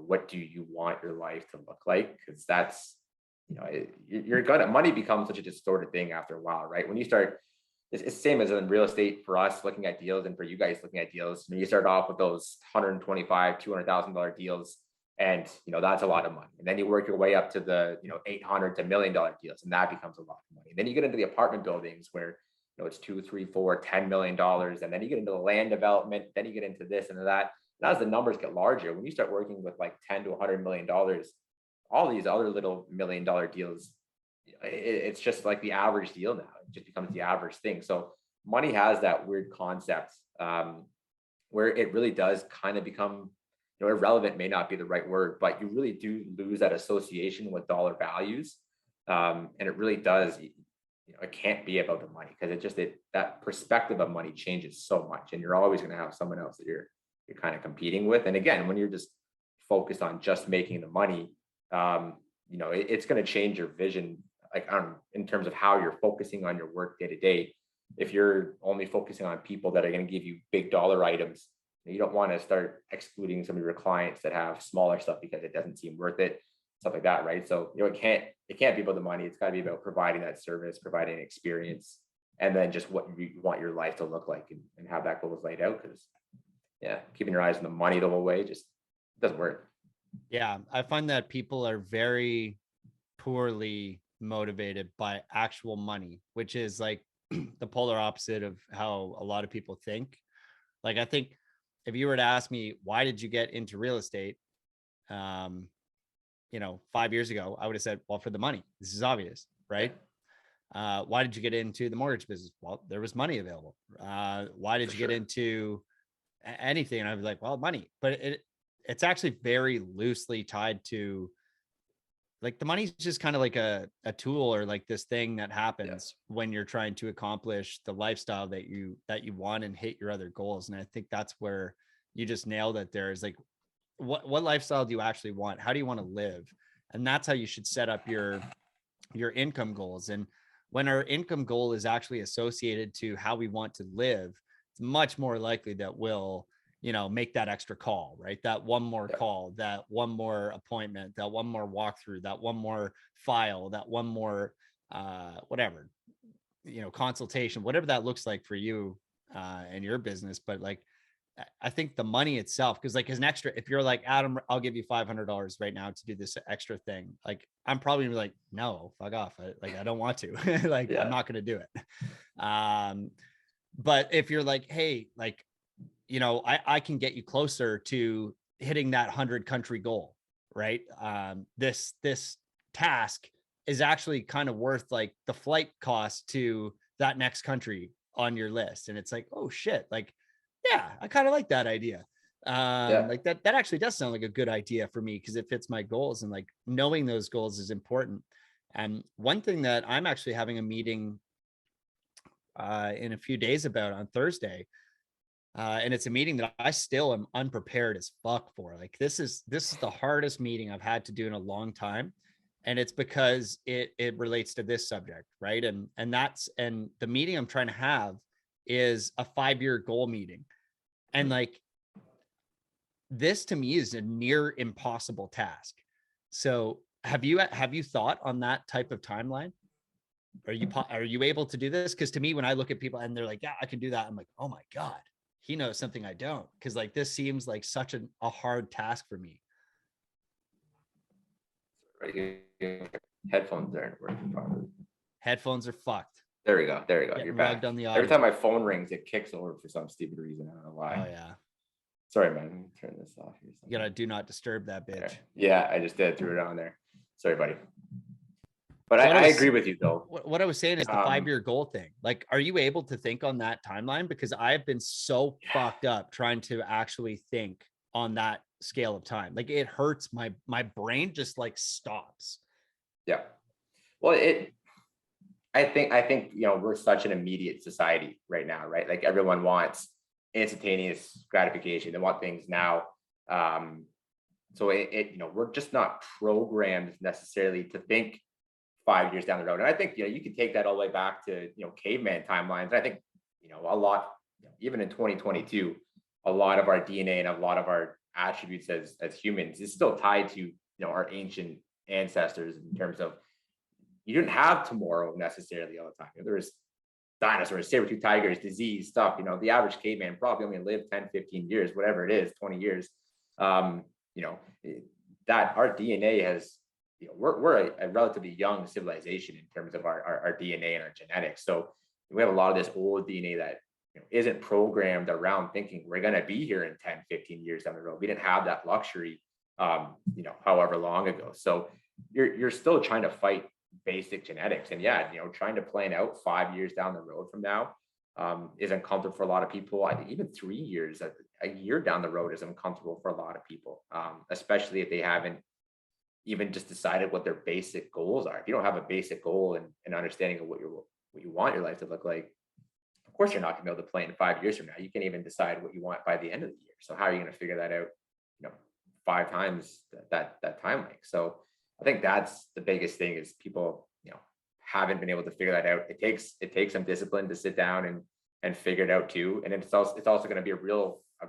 Speaker 3: what do you want your life to look like? Because that's, you're gonna, money becomes such a distorted thing after a while, right? When you start, it's the same as in real estate for us looking at deals, and for you guys looking at deals. When you start off with those $125,000, $200,000 deals, and that's a lot of money, and then you work your way up to the $800,000 to $1 million deals, and that becomes a lot of money. And then you get into the apartment buildings where it's $2, $3, $4, $10 million, and then you get into the land development, then you get into this and that. And as the numbers get larger, when you start working with like $10 to $100 million, all these other little $1 million deals, it's just like the average deal now. It just becomes the average thing. So money has that weird concept where it really does kind of become, irrelevant may not be the right word, but you really do lose that association with dollar values. And it really does, it can't be about the money, because that perspective of money changes so much, and you're always going to have someone else that you're kind of competing with. And again, when you're just focused on just making the money, it's going to change your vision, like in terms of how you're focusing on your work day to day. If you're only focusing on people that are going to give you big dollar items, you don't want to start excluding some of your clients that have smaller stuff because it doesn't seem worth it, stuff like that, right? So it can't be about the money. It's got to be about providing that service, providing an experience, and then just what you want your life to look like, and have that goal is laid out. Because keeping your eyes on the money the whole way just doesn't work.
Speaker 2: Yeah, I find that people are very poorly motivated by actual money, which is like the polar opposite of how a lot of people think. Like, I think if you were to ask me, why did you get into real estate 5 years ago, I would have said, well, for the money. This is obvious, right? Why did you get into the mortgage business? Well, there was money available. Why did you get into anything? And I was like, well, money. But it's actually very loosely tied to, like, the money's just kind of like a tool, or like this thing that happens when you're trying to accomplish the lifestyle that you want and hit your other goals. And I think that's where you just nailed it. There is like, what lifestyle do you actually want? How do you want to live? And that's how you should set up your income goals. And when our income goal is actually associated to how we want to live, it's much more likely that we'll make that extra call, right? That one more call, that one more appointment, that one more walkthrough, that one more file, that one more, whatever, consultation, whatever that looks like for you and your business. But like, I think the money itself, because like as an extra, if you're like, Adam, I'll give you $500 right now to do this extra thing, like I'm probably gonna be like, no, fuck off. I don't want to. I'm not going to do it. But if you're like, hey, like, I can get you closer to hitting that 100 country goal, right? This task is actually kind of worth like the flight cost to that next country on your list. And it's like, oh shit, like, yeah, I kind of like that idea. Like that actually does sound like a good idea for me, because it fits my goals, and like knowing those goals is important. And one thing that I'm actually having a meeting in a few days about on Thursday, and it's a meeting that I still am unprepared as fuck for. Like this is the hardest meeting I've had to do in a long time. And it's because it relates to this subject, right? And the meeting I'm trying to have is a 5-year goal meeting. And like, this to me is a near impossible task. So have you thought on that type of timeline? Are you able to do this? Because to me, when I look at people and they're like, yeah, I can do that, I'm like, oh my God, he knows something I don't. Cause like this seems like such a hard task for me.
Speaker 3: Headphones aren't working properly.
Speaker 2: Headphones are fucked.
Speaker 3: There we go.
Speaker 2: Getting
Speaker 3: You're back.
Speaker 2: rugged on the
Speaker 3: Every
Speaker 2: audio.
Speaker 3: time my phone rings, it kicks over for some stupid reason. I don't know why.
Speaker 2: Oh yeah.
Speaker 3: Sorry, man. Let me turn this off here.
Speaker 2: You gotta do not disturb that bitch.
Speaker 3: Okay. Yeah, I just did threw it on there. Sorry, buddy. But I agree with you though.
Speaker 2: What I was saying is the 5-year goal thing. Like, are you able to think on that timeline? Because I've been so fucked up trying to actually think on that scale of time. Like it hurts. My brain just like stops.
Speaker 3: Yeah. Well, I think, you know, we're such an immediate society right now, right? Like everyone wants instantaneous gratification. They want things now. So you know, we're just not programmed necessarily to think 5 years down the road. And I think, you know, you can take that all the way back to, you know, caveman timelines. And I think, you know, a lot, even in 2022, a lot of our DNA and a lot of our attributes as humans is still tied to, you know, our ancient ancestors in terms of you didn't have tomorrow necessarily all the time. There was dinosaurs, saber-tooth tigers, disease, stuff. You know, the average caveman probably only lived 10, 15 years, whatever it is, 20 years. You know, that our DNA has, you know, we're a relatively young civilization in terms of our DNA and our genetics. So we have a lot of this old DNA that, you know, isn't programmed around thinking we're going to be here in 10, 15 years down the road. We didn't have that luxury, you know, however long ago. So you're still trying to fight basic genetics. And yeah, you know, trying to plan out 5 years down the road from now is uncomfortable for a lot of people. I think even 3 years, a year down the road is uncomfortable for a lot of people, especially if they haven't even just decided what their basic goals are. If you don't have a basic goal and understanding of what you want your life to look like, of course you're not gonna be able to plan 5 years from now. You can't even decide what you want by the end of the year. So how are you going to figure that out, you know, 5 times that time length? So I think that's the biggest thing is people, you know, haven't been able to figure that out. It takes some discipline to sit down and figure it out too. And it's also going to be a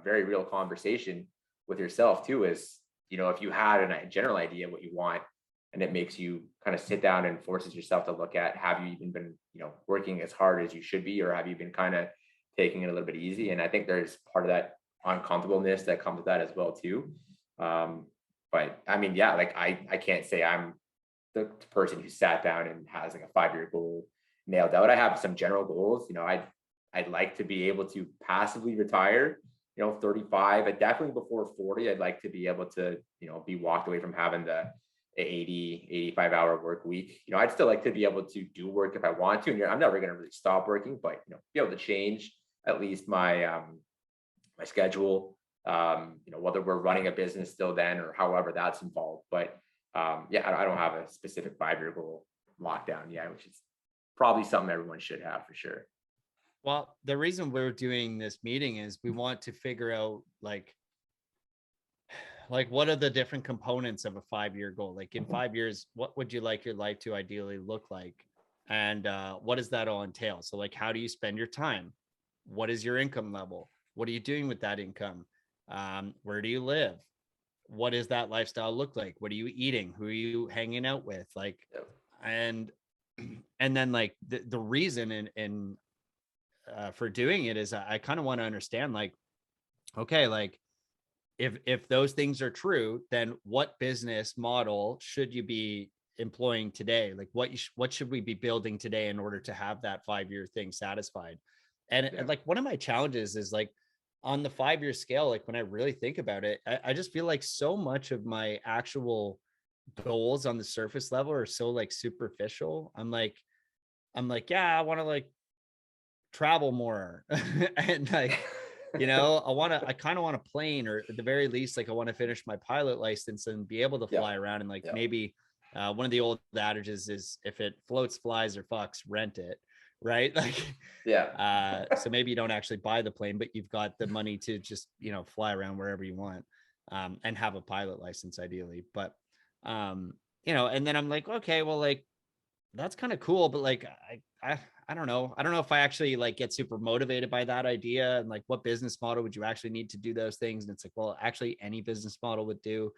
Speaker 3: very real conversation with yourself too, is, you know, if you had a general idea what you want and it makes you kind of sit down and forces yourself to look at, have you even been, you know, working as hard as you should be, or have you been kind of taking it a little bit easy? And I think there's part of that uncomfortableness that comes with that as well too. But I mean, yeah, like I can't say I'm the person who sat down and has like a 5-year goal nailed out. I have some general goals. You know, I'd like to be able to passively retire, you know, 35, and definitely before 40, I'd like to be able to, you know, be walked away from having the 80, 85 hour work week. You know, I'd still like to be able to do work if I want to. And I'm never going to really stop working, but, you know, be able to change at least my, my schedule, you know, whether we're running a business still then or however that's involved. But yeah, I don't have a specific 5-year goal locked down yet, which is probably something everyone should have for sure.
Speaker 2: Well, the reason we're doing this meeting is we want to figure out like what are the different components of a 5-year goal? Like in 5 years, what would you like your life to ideally look like? And what does that all entail? So like, how do you spend your time? What is your income level? What are you doing with that income? Where do you live? What does that lifestyle look like? What are you eating? Who are you hanging out with? Like, and then like the reason in for doing it is I kind of want to understand, like, okay, like if those things are true, then what business model should you be employing today? Like what should we be building today in order to have that 5-year thing satisfied? And like one of my challenges is like on the 5-year scale, like when I really think about it, I just feel like so much of my actual goals on the surface level are so like superficial. I'm like, yeah, I want to like travel more and like, you know, I kind of want a plane, or at the very least, like I want to finish my pilot license and be able to fly around. And like maybe one of the old adages is if it floats, flies, or fucks, rent it. Right. Like, so maybe you don't actually buy the plane, but you've got the money to just, you know, fly around wherever you want, and have a pilot license ideally. But, you know, and then I'm like, okay, well, like, that's kind of cool. But like, I don't know. I don't know if I actually like get super motivated by that idea, and like what business model would you actually need to do those things? And it's like, well, actually any business model would do.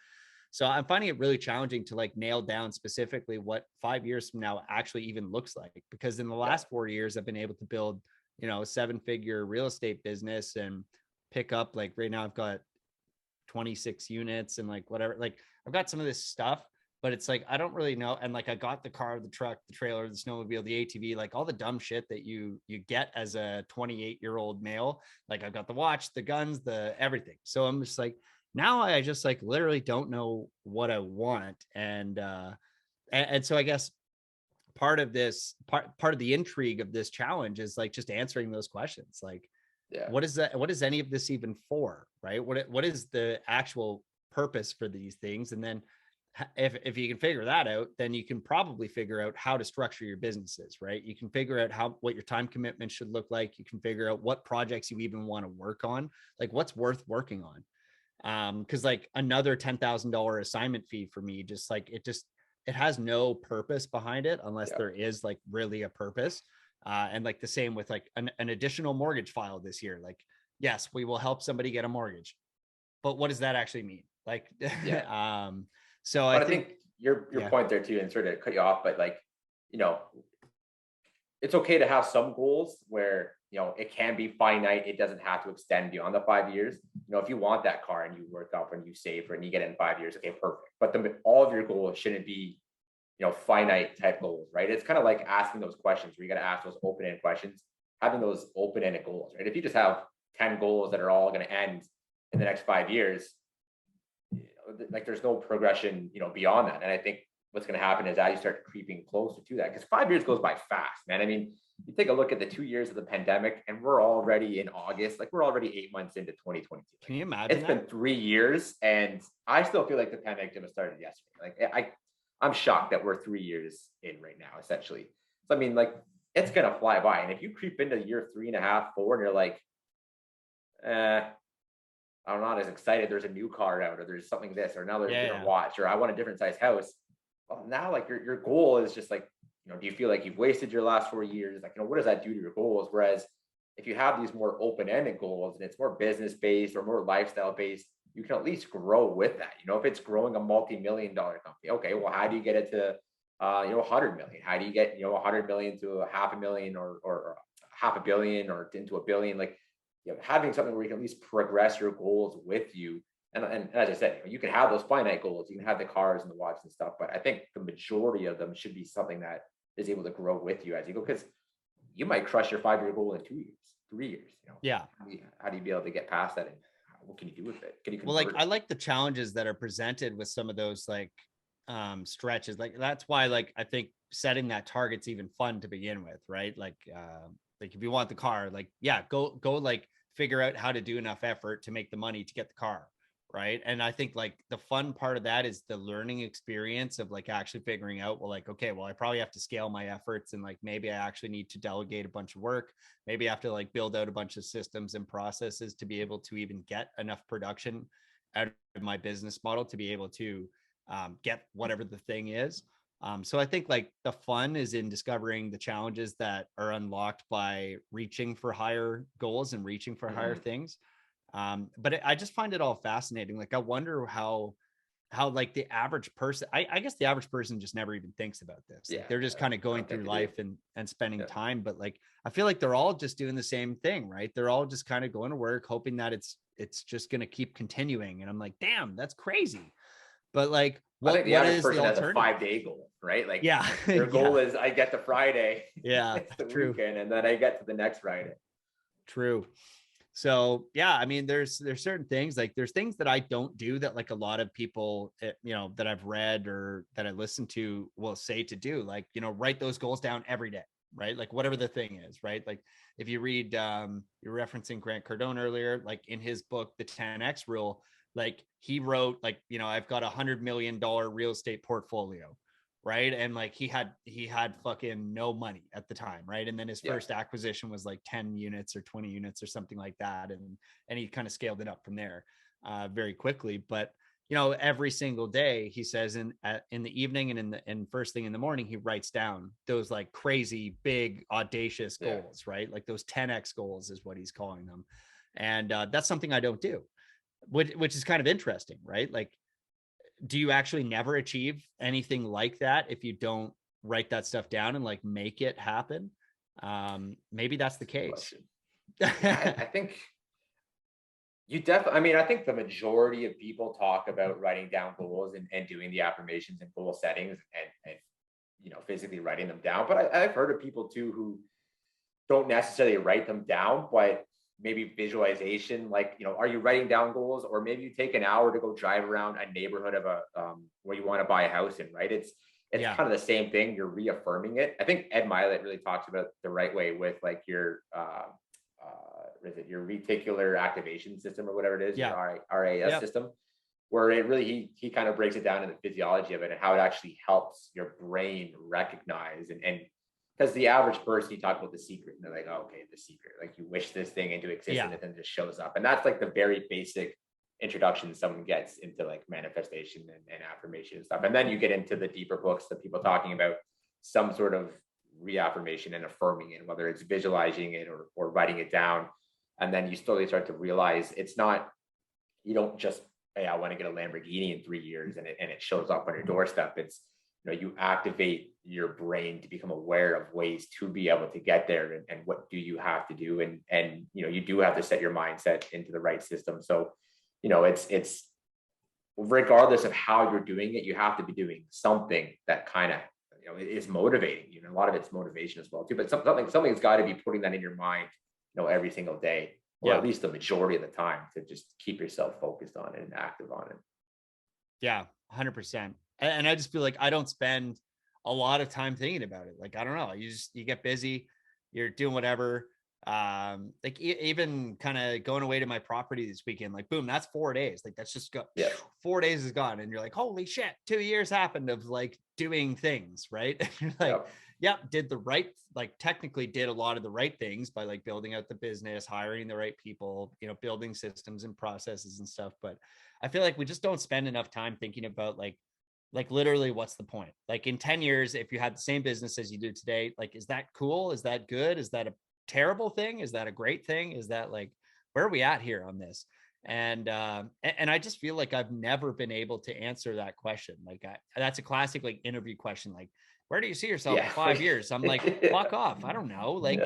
Speaker 2: So I'm finding it really challenging to like nail down specifically what 5 years from now actually even looks like, because in the last 4 years, I've been able to build, you know, a 7-figure real estate business and pick up, like right now I've got 26 units and like whatever, like I've got some of this stuff, but it's like I don't really know. And like I got the car, the truck, the trailer, the snowmobile, the ATV, like all the dumb shit that you get as a 28-year-old male. Like I've got the watch, the guns, the everything. So I'm just like, now I just like literally don't know what I want. And so I guess part of this part of the intrigue of this challenge is like just answering those questions. Like, what is that? What is any of this even for? Right? What is the actual purpose for these things? And then if you can figure that out, then you can probably figure out how to structure your businesses, right? You can figure out what your time commitment should look like. You can figure out what projects you even want to work on, like what's worth working on. Because like another $10,000 assignment fee for me, just like it has no purpose behind it unless there is like really a purpose. And like the same with like an additional mortgage file this year. Like, yes, we will help somebody get a mortgage, but what does that actually mean? Like, so
Speaker 3: but
Speaker 2: I think
Speaker 3: your point there too, and sort of cut you off, but like, it's okay to have some goals where, it can be finite. It doesn't have to extend beyond the 5 years. If you want that car and you work up and you save for it and you get it in 5 years, okay, perfect. But all of your goals shouldn't be, finite type goals, right? It's kind of like asking those questions where you got to ask those open-ended questions, having those open-ended goals, right? If you just have 10 goals that are all going to end in the next 5 years, like there's no progression, beyond that. And I think what's going to happen is as you start creeping closer to that, because 5 years goes by fast, man. I mean, you take a look at the 2 years of the pandemic and we're already in August, like we're already 8 months into 2022.
Speaker 2: Can you imagine?
Speaker 3: It's been 3 years and I still feel like the pandemic just started yesterday. Like I'm shocked that we're 3 years in right now, essentially. So, I mean, like it's going to fly by. And if you creep into year 3.5, 4, and you're like, I'm not as excited. There's a new car out, or there's something this, or now there's a different watch, or I want a different size house. Well, now like your goal is just like, do you feel like you've wasted your last 4 years? Like, what does that do to your goals? Whereas if you have these more open-ended goals and it's more business-based or more lifestyle-based, you can at least grow with that. If it's growing a multi-million-dollar company, okay, well, how do you get it to, 100 million? How do you get, 100 million to a 500,000 or half a billion or into a billion? Like, having something where you can at least progress your goals with you. And as I said, you can have those finite goals, you can have the cars and the watches and stuff, but I think the majority of them should be something that is able to grow with you as you go, because you might crush your 5-year goal in 2 years, 3 years. How do you be able to get past that? And what can you do with it? Can you convert
Speaker 2: like
Speaker 3: it?
Speaker 2: I like the challenges that are presented with some of those like stretches. Like that's why like I think setting that target's even fun to begin with, right? Like if you want the car, like go like figure out how to do enough effort to make the money to get the car, right? And I think like the fun part of that is the learning experience of like actually figuring out, well, like, okay, well, I probably have to scale my efforts, and like maybe I actually need to delegate a bunch of work. Maybe I have to like build out a bunch of systems and processes to be able to even get enough production out of my business model to be able to get whatever the thing is. So I think like the fun is in discovering the challenges that are unlocked by reaching for higher goals and reaching for higher things. But I just find it all fascinating. Like I wonder how like the average person, I guess the average person just never even thinks about this. Like they're just kind of going through life and spending time. But like, I feel like they're all just doing the same thing, right? They're all just kind of going to work, hoping that it's just going to keep continuing. And I'm like, damn, that's crazy. But like,
Speaker 3: I think the average person has a 5-day goal, right? Like, their goal is I get to Friday, it's the weekend, and then I get to the next Friday.
Speaker 2: True. So I mean, there's certain things, like there's things that I don't do that like a lot of people, that I've read or that I listen to will say to do, like, write those goals down every day, right? Like whatever the thing is, right? Like if you read, you're referencing Grant Cardone earlier, like in his book, the 10X rule, like he wrote like, I've got $100 million real estate portfolio, right? And like he had fucking no money at the time, right? And then his first acquisition was like 10 units or 20 units or something like that, and he kind of scaled it up from there very quickly. But every single day, he says in the evening and in first thing in the morning, he writes down those like crazy big audacious goals, right? Like those 10x goals is what he's calling them. And that's something I don't do, which is kind of interesting, right? Like, do you actually never achieve anything like that if you don't write that stuff down and like make it happen? Maybe that's the case.
Speaker 3: I think You definitely, I mean, I think the majority of people talk about writing down goals and doing the affirmations and goal settings and physically writing them down. But I've heard of people too who don't necessarily write them down, but maybe visualization, like, are you writing down goals, or maybe you take an hour to go drive around a neighborhood of where you want to buy a house in, right? It's kind of the same thing. You're reaffirming it. I think Ed Milet really talks about the right way with like your is it your reticular activation system or whatever it is, your RAS system, where it really he kind of breaks it down in the physiology of it and how it actually helps your brain recognize and because the average person, you talk about the secret and they're like, oh, okay, the secret, like you wish this thing into existence and then it just shows up. And that's like the very basic introduction someone gets into like manifestation and affirmation and stuff. And then you get into the deeper books that people talking about some sort of reaffirmation and affirming it, whether it's visualizing it or writing it down. And then you slowly start to realize it's not, you don't just, hey, I want to get a Lamborghini in 3 years and it shows up on your doorstep. It's, you activate your brain to become aware of ways to be able to get there and what do you have to do. And you do have to set your mindset into the right system. So, it's regardless of how you're doing it, you have to be doing something that kind of, is motivating you. And a lot of it's motivation as well too, but something's got to be putting that in your mind, every single day, or at least the majority of the time, to just keep yourself focused on it and active on it.
Speaker 2: Yeah, 100%. And I just feel like I don't spend a lot of time thinking about it. Like, I don't know, you get busy, you're doing whatever. Like even kind of going away to my property this weekend, like boom, that's 4 days. Like that's just 4 days is gone. And you're like, holy shit, 2 years happened of like doing things, right? You're like, did the right, like technically did a lot of the right things by like building out the business, hiring the right people, building systems and processes and stuff. But I feel like we just don't spend enough time thinking about like literally what's the point? Like in 10 years, if you had the same business as you do today, like, is that cool? Is that good? Is that a terrible thing? Is that a great thing? Is that like, where are we at here on this? And I just feel like I've never been able to answer that question. Like that's a classic like interview question. Like, where do you see yourself in 5 years? I'm like, fuck off. I don't know. Like,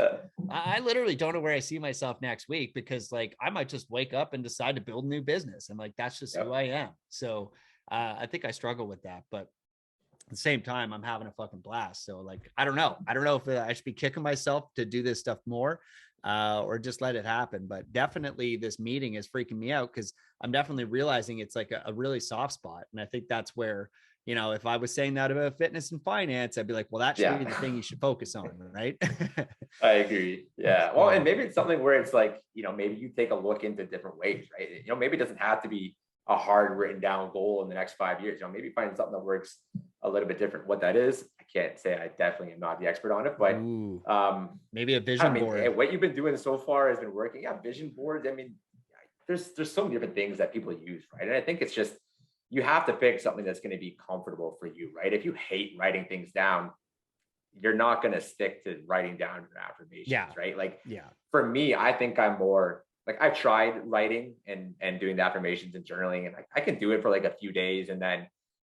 Speaker 2: I literally don't know where I see myself next week, because like, I might just wake up and decide to build a new business. And like, that's just who I am. So I think I struggle with that, but at the same time, I'm having a fucking blast. So like, I don't know if I should be kicking myself to do this stuff more or just let it happen. But definitely this meeting is freaking me out, because I'm definitely realizing it's like a really soft spot. And I think that's where, if I was saying that about fitness and finance, I'd be like, well, that should be the thing you should focus on. Right.
Speaker 3: I agree. Yeah. Well, and maybe it's something where it's like, maybe you take a look into different ways, right? Maybe it doesn't have to be a hard written down goal in the next 5 years. Maybe find something that works a little bit different. What that is, I can't say. I definitely am not the expert on it, but
Speaker 2: maybe a vision board.
Speaker 3: What you've been doing so far has been working. Yeah, vision boards. I mean, there's so many different things that people use, right? And I think it's just, you have to pick something that's going to be comfortable for you, right? If you hate writing things down, you're not going to stick to writing down your affirmations, right? Like, for me, I think I'm more like, I've tried writing and doing the affirmations and journaling, and I can do it for like a few days, and then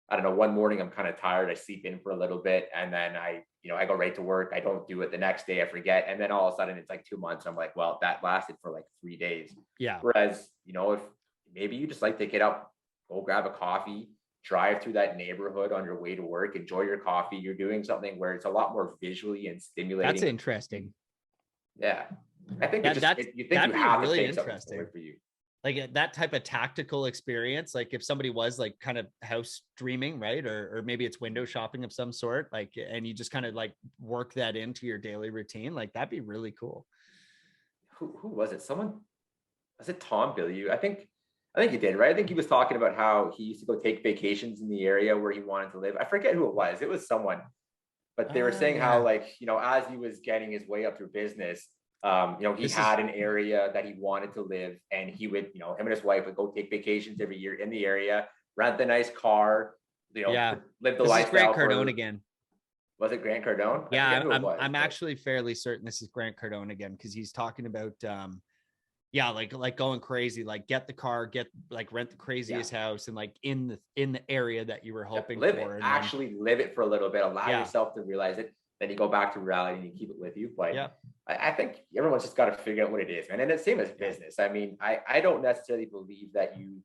Speaker 3: I don't know, one morning I'm kind of tired, I sleep in for a little bit, and then I go right to work, I don't do it. The next day I forget, and then all of a sudden it's like 2 months. I'm like, well, that lasted for like 3 days. Whereas if maybe you just like to get up, go grab a coffee, drive through that neighborhood on your way to work, enjoy your coffee, you're doing something where it's a lot more visually and stimulating.
Speaker 2: That's interesting.
Speaker 3: Yeah, I think you have really to take interesting for you,
Speaker 2: like that type of tactical experience. Like if somebody was like kind of house dreaming, right, or maybe it's window shopping of some sort, like, and you just kind of like work that into your daily routine, like that'd be really cool.
Speaker 3: Who was it? Was it Tom Bilyeu? I think he did, right? I think he was talking about how he used to go take vacations in the area where he wanted to live. I forget who it was. It was someone, but they were saying how like, as he was getting his way up through business, he had an area that he wanted to live, and he would, him and his wife would go take vacations every year in the area, rent the nice car, live the lifestyle.
Speaker 2: Grant Cardone again.
Speaker 3: Was it Grant Cardone?
Speaker 2: Yeah, I'm actually fairly certain this is Grant Cardone again, because he's talking about like going crazy, like get the car, rent the craziest house, and like in the area that you were hoping for.
Speaker 3: Actually live it for a little bit, allow yourself to realize it. then you go back to reality and you keep it with you. But
Speaker 2: Yeah.
Speaker 3: I think everyone's just got to figure out what it is, man. And it's same as business. I mean, I don't necessarily believe that you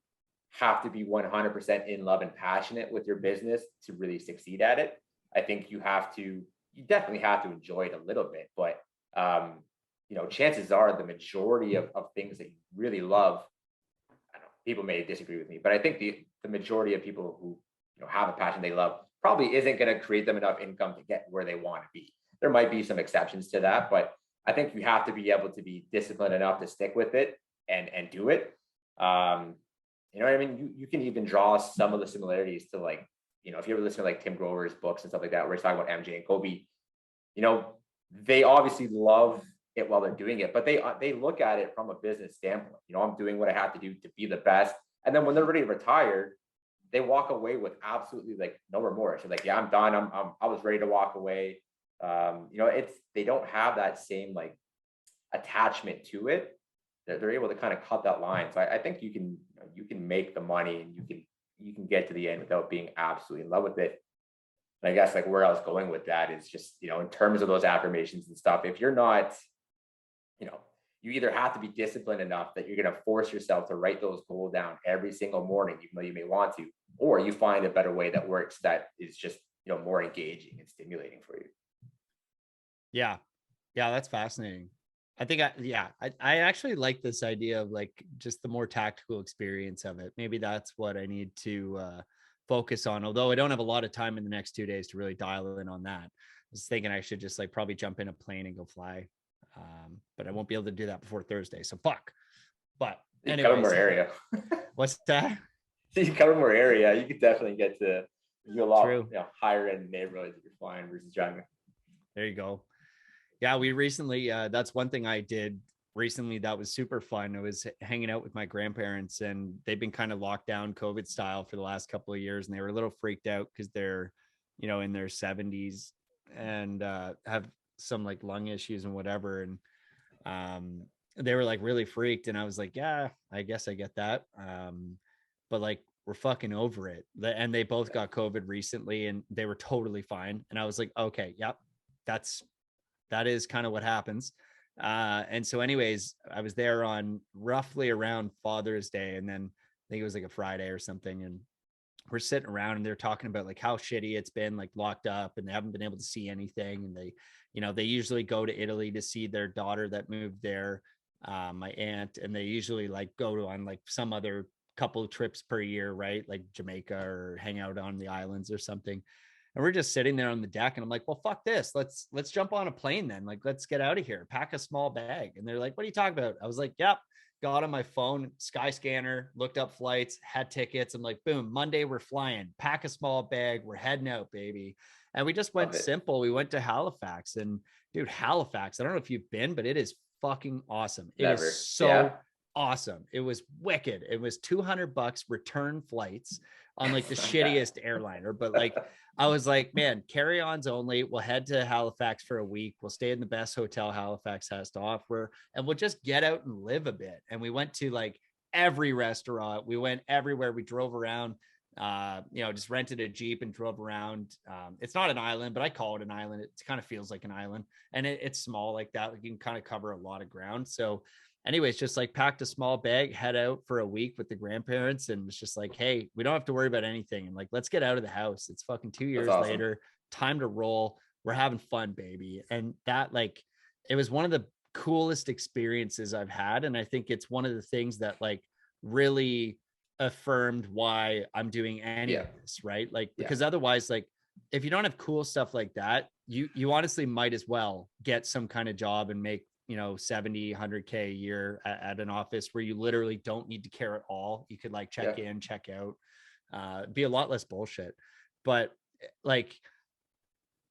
Speaker 3: have to be 100% in love and passionate with your business to really succeed at it. I think you definitely have to enjoy it a little bit, but chances are the majority of things that you really love, I don't know, people may disagree with me, but I think the majority of people who have a passion they love probably isn't going to create them enough income to get where they want to be. There might be some exceptions to that, but I think you have to be able to be disciplined enough to stick with it and do it. You know what I mean? You can even draw some of the similarities to, like, if you ever listen to like Tim Grover's books and stuff like that, where he's talking about MJ and Kobe, they obviously love it while they're doing it, but they look at it from a business standpoint. I'm doing what I have to do to be the best. And then when they're ready to retire, they walk away with absolutely like no remorse. They're like, yeah, I'm done. I was ready to walk away. They don't have that same like attachment to it. They're able to kind of cut that line. So I think you can make the money and you can get to the end without being absolutely in love with it. And I guess like where I was going with that is just, in terms of those affirmations and stuff, if you're not, you either have to be disciplined enough that you're going to force yourself to write those goals down every single morning, even though you may want to, or you find a better way that works that is just, more engaging and stimulating for you.
Speaker 2: Yeah. That's fascinating. I think I actually like this idea of like just the more tactical experience of it. Maybe that's what I need to focus on. Although I don't have a lot of time in the next 2 days to really dial in on that. I was thinking I should just like probably jump in a plane and go fly. But I won't be able to do that before Thursday. So fuck. But
Speaker 3: anyways, cover more area.
Speaker 2: What's that?
Speaker 3: So you cover more area. You could definitely get to a lot higher end neighborhoods if you're flying versus driving.
Speaker 2: There you go. Yeah, we recently, that's one thing I did recently that was super fun. I was hanging out with my grandparents, and they've been kind of locked down COVID style for the last couple of years. And they were a little freaked out because they're, in their 70s and have some like lung issues and whatever. And they were like really freaked. And I was like, yeah, I guess I get that. But like, we're fucking over it. And they both got COVID recently and they were totally fine. And I was like, okay, yep, that is kind of what happens. And so anyways, I was there on roughly around Father's Day. And then I think it was like a Friday or something. And we're sitting around and they're talking about like how shitty it's been, like locked up, and they haven't been able to see anything. And they usually go to Italy to see their daughter that moved there, my aunt. And they usually like go on like some other couple of trips per year, right? Like Jamaica or hang out on the islands or something. And we're just sitting there on the deck and I'm like, well, fuck this. Let's jump on a plane then. Like, let's get out of here. Pack a small bag. And they're like, what are you talking about? I was like, yep. Got on my phone, Skyscanner, looked up flights, had tickets. I'm like, boom, Monday we're flying. Pack a small bag. We're heading out, baby. And we just went simple. We went to Halifax, and dude, Halifax, I don't know if you've been, but it is fucking awesome. It is so awesome. It was wicked. It was $200 return flights on like the shittiest airliner, but like I was like, man, carry-ons only. We'll head to Halifax for a week. We'll stay in the best hotel Halifax has to offer, and we'll just get out and live a bit. And we went to like every restaurant. We went everywhere. We drove around, just rented a Jeep and drove around. It's not an island, but I call it an island. It kind of feels like an island, and it's small like that. You can kind of cover a lot of ground. So anyways, just like packed a small bag, head out for a week with the grandparents. And it's just like, hey, we don't have to worry about anything. And like, let's get out of the house. It's fucking 2 years later, time to roll. We're having fun, baby. And that, like, it was one of the coolest experiences I've had. And I think it's one of the things that like really affirmed why I'm doing any of this, right? Like, because otherwise, like, if you don't have cool stuff like that, you honestly might as well get some kind of job and make 70, 100K a year at an office where you literally don't need to care at all. You could like check in, check out, be a lot less bullshit. But like,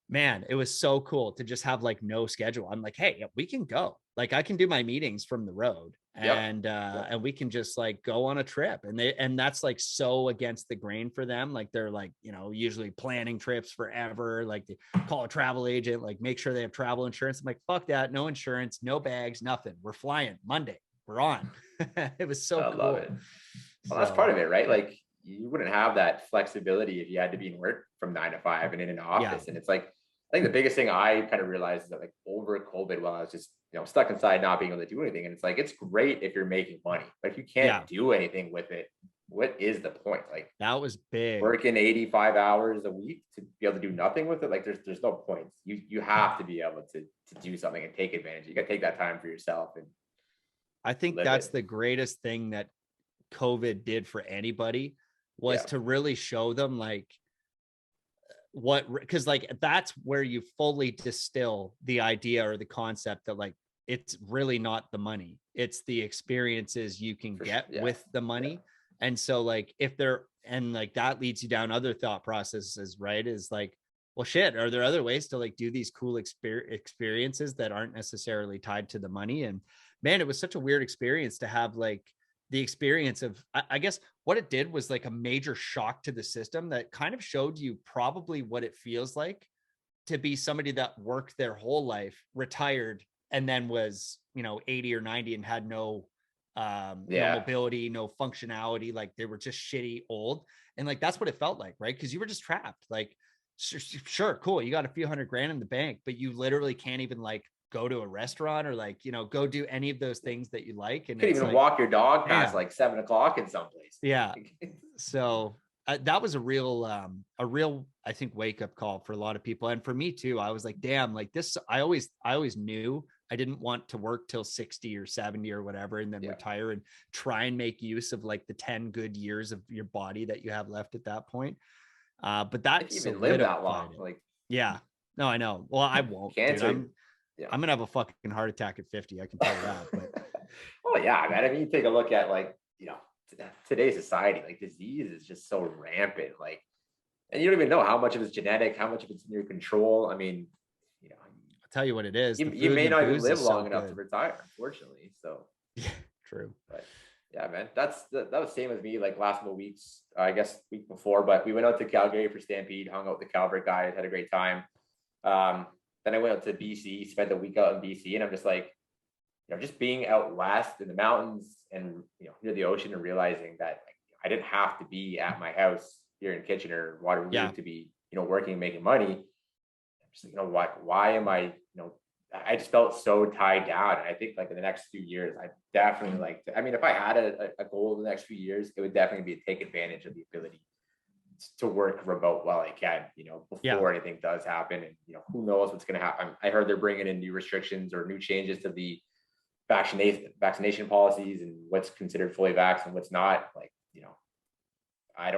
Speaker 2: man, it was so cool to just have like no schedule. I'm like, hey, we can go. Like I can do my meetings from the road and we can just like go on a trip. And that's like so against the grain for them. Like they're like, usually planning trips forever. Like they call a travel agent, like make sure they have travel insurance. I'm like, fuck that. No insurance, no bags, nothing. We're flying Monday. We're on. It was so cool.
Speaker 3: Love it. Well, that's part of it, right? Like you wouldn't have that flexibility if you had to be in work from 9 to 5 and in an office. And it's like, think the biggest thing I kind of realized is that like over COVID, while I was just stuck inside, not being able to do anything, and it's like it's great if you're making money, but if you can't do anything with it, what is the point? Like
Speaker 2: that was big.
Speaker 3: Working 85 hours a week to be able to do nothing with it, like there's no point. You have to be able to do something and take advantage. You got to take that time for yourself. And
Speaker 2: I think that's the greatest thing that COVID did for anybody was to really show them like because like that's where you fully distill the idea or the concept that like it's really not the money, it's the experiences you can get with the money. And so like if they're, and like that leads you down other thought processes, right? Is like, well, shit, are there other ways to like do these cool experiences that aren't necessarily tied to the money? And man, it was such a weird experience to have like the experience of, I guess what it did was like a major shock to the system that kind of showed you probably what it feels like to be somebody that worked their whole life, retired, and then was, 80 or 90 and had no mobility, no functionality, like they were just shitty old. And like that's what it felt like, right? Because you were just trapped. Like sure, cool, you got a few $100,000 in the bank, but you literally can't even like go to a restaurant or like go do any of those things that you like. And
Speaker 3: you can't even walk your dog past like 7 o'clock in some place.
Speaker 2: So that was a real I think wake up call for a lot of people, and for me too. I was like, damn, like this, I always knew I didn't want to work till 60 or 70 or whatever and then retire and try and make use of like the 10 good years of your body that you have left at that point. But that's
Speaker 3: even live that long. Like,
Speaker 2: no, I know. Well, I won't. Dude, I'm gonna have a fucking heart attack at 50. I can tell you that. But
Speaker 3: well, yeah, man. I mean, you take a look at like, today's society, like disease is just so rampant. Like, and you don't even know how much of it's genetic, how much of it's in your control. I mean,
Speaker 2: I'll tell you what it is.
Speaker 3: You may not even live long enough to retire, unfortunately. So
Speaker 2: yeah, true.
Speaker 3: But yeah, man, that was the same with me. Like last couple of weeks, I guess week before, but we went out to Calgary for Stampede, hung out with the Calvert guys, had a great time. Then I went out to BC, spent a week out in BC, and I'm just like, just being out west in the mountains and near the ocean, and realizing that like, I didn't have to be at my house here in Kitchener, Waterloo to be working and making money. I'm just like, why am I I just felt so tied down. And I think like in the next few years, I definitely like to, I mean, if I had a goal in the next few years, it would definitely be to take advantage of the ability to work remote while I can, before anything does happen. And, who knows what's going to happen. I heard they're bringing in new restrictions or new changes to the vaccination policies and what's considered fully vaxxed and what's not. Like, I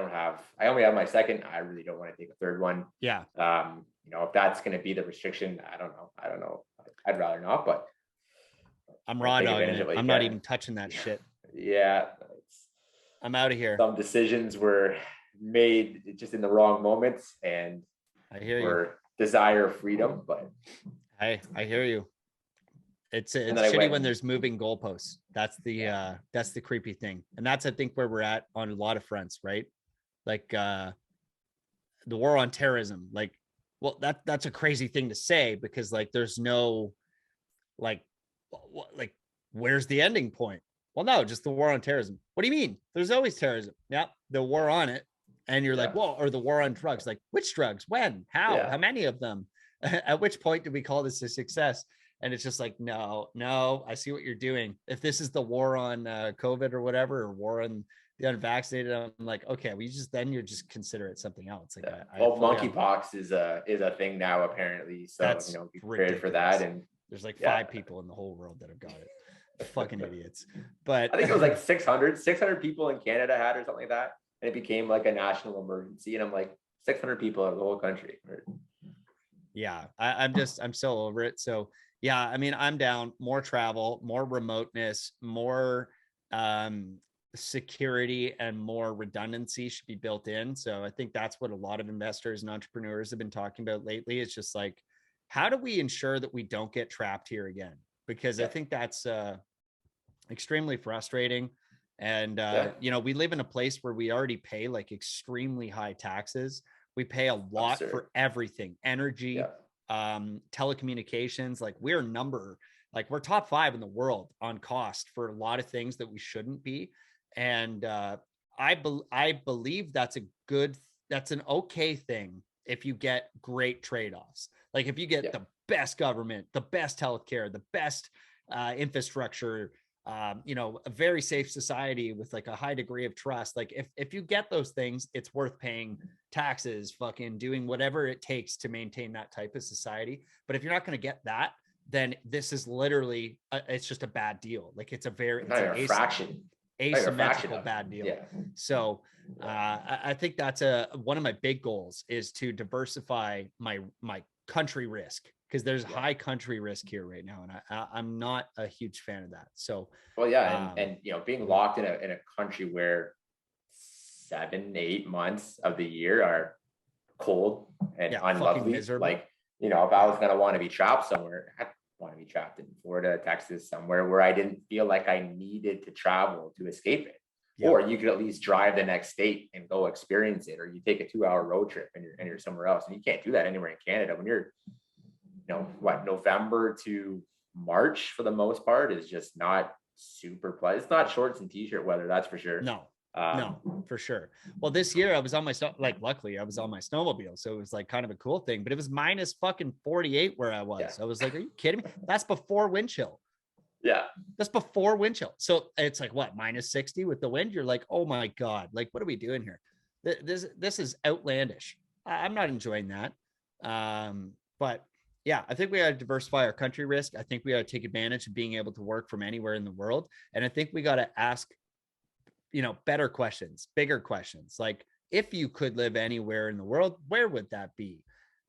Speaker 3: only have my second. I really don't want to take a third one.
Speaker 2: Yeah.
Speaker 3: If that's going to be the restriction, I don't know. I'd rather not, but
Speaker 2: I'm raw dogging it. I'm not even touching that shit.
Speaker 3: Yeah.
Speaker 2: I'm out of here.
Speaker 3: Some decisions were made just in the wrong moments, and
Speaker 2: I hear you.
Speaker 3: Desire of freedom, but
Speaker 2: I hear you. It's shitty when there's moving goalposts. That's the creepy thing. And that's, I think, where we're at on a lot of fronts, right? Like the war on terrorism. Like, well, that's a crazy thing to say, because like there's no like where's the ending point? Well, no, just the war on terrorism. What do you mean? There's always terrorism. Yeah, the war on it. And you're like, well, or the war on drugs. Like, which drugs? When? How? How many of them? At which point do we call this a success? And it's just like, no, I see what you're doing. If this is the war on COVID or whatever, or war on the unvaccinated, I'm like, okay, you're just consider it something else. Like,
Speaker 3: monkeypox is a thing now, apparently. So, be prepared for that. And
Speaker 2: there's like 5 people in the whole world that have got it. Fucking idiots. But
Speaker 3: I think it was like 600 people in Canada had, or something like that. And it became like a national emergency. And I'm like, 600 people in the whole country.
Speaker 2: Yeah, I'm so over it. So yeah, I mean, I'm down. More travel, more remoteness, more security, and more redundancy should be built in. So I think that's what a lot of investors and entrepreneurs have been talking about lately. It's just like, how do we ensure that we don't get trapped here again? Because I think that's extremely frustrating. And, we live in a place where we already pay like extremely high taxes. We pay a lot for everything, energy, telecommunications. Like we're top 5 in the world on cost for a lot of things that we shouldn't be. And I believe that's an okay thing if you get great trade-offs. Like if you get the best government, the best healthcare, the best infrastructure, you know, a very safe society with like a high degree of trust. Like if you get those things, it's worth paying taxes, fucking doing whatever it takes to maintain that type of society. But if you're not going to get that, then this is literally, it's just a bad deal. Like it's a very, it's a fraction. Asymmetrical bad deal. So I think that's one of my big goals is to diversify my country risk, because there's high country risk here right now, and I'm not a huge fan of that. So
Speaker 3: and you know, being locked in a country where 7-8 months of the year are cold and unlovely, like, you know, if I was gonna want to be trapped somewhere, I'd want to be trapped in Florida, Texas, somewhere where I didn't feel like I needed to travel to escape it. Or you could at least drive the next state and go experience it, or you take a 2-hour road trip and you're somewhere else. And you can't do that anywhere in Canada when you're, you know, November to March for the most part is just not super pleasant. It's not shorts and t-shirt weather, that's for sure.
Speaker 2: No, for sure. Well, this year I was on my luckily I was on my snowmobile, so it was like kind of a cool thing, but it was minus fucking 48 where I was. I was like, are you kidding me? That's before wind chill. That's before wind chill. So it's like what, minus 60 with the wind? You're like, oh my God, like what are we doing here? This is outlandish. I'm not enjoying that. But yeah, I think we got to diversify our country risk. I think we got to take advantage of being able to work from anywhere in the world. And I think we got to ask, you know, better questions, bigger questions. Like if you could live anywhere in the world, where would that be?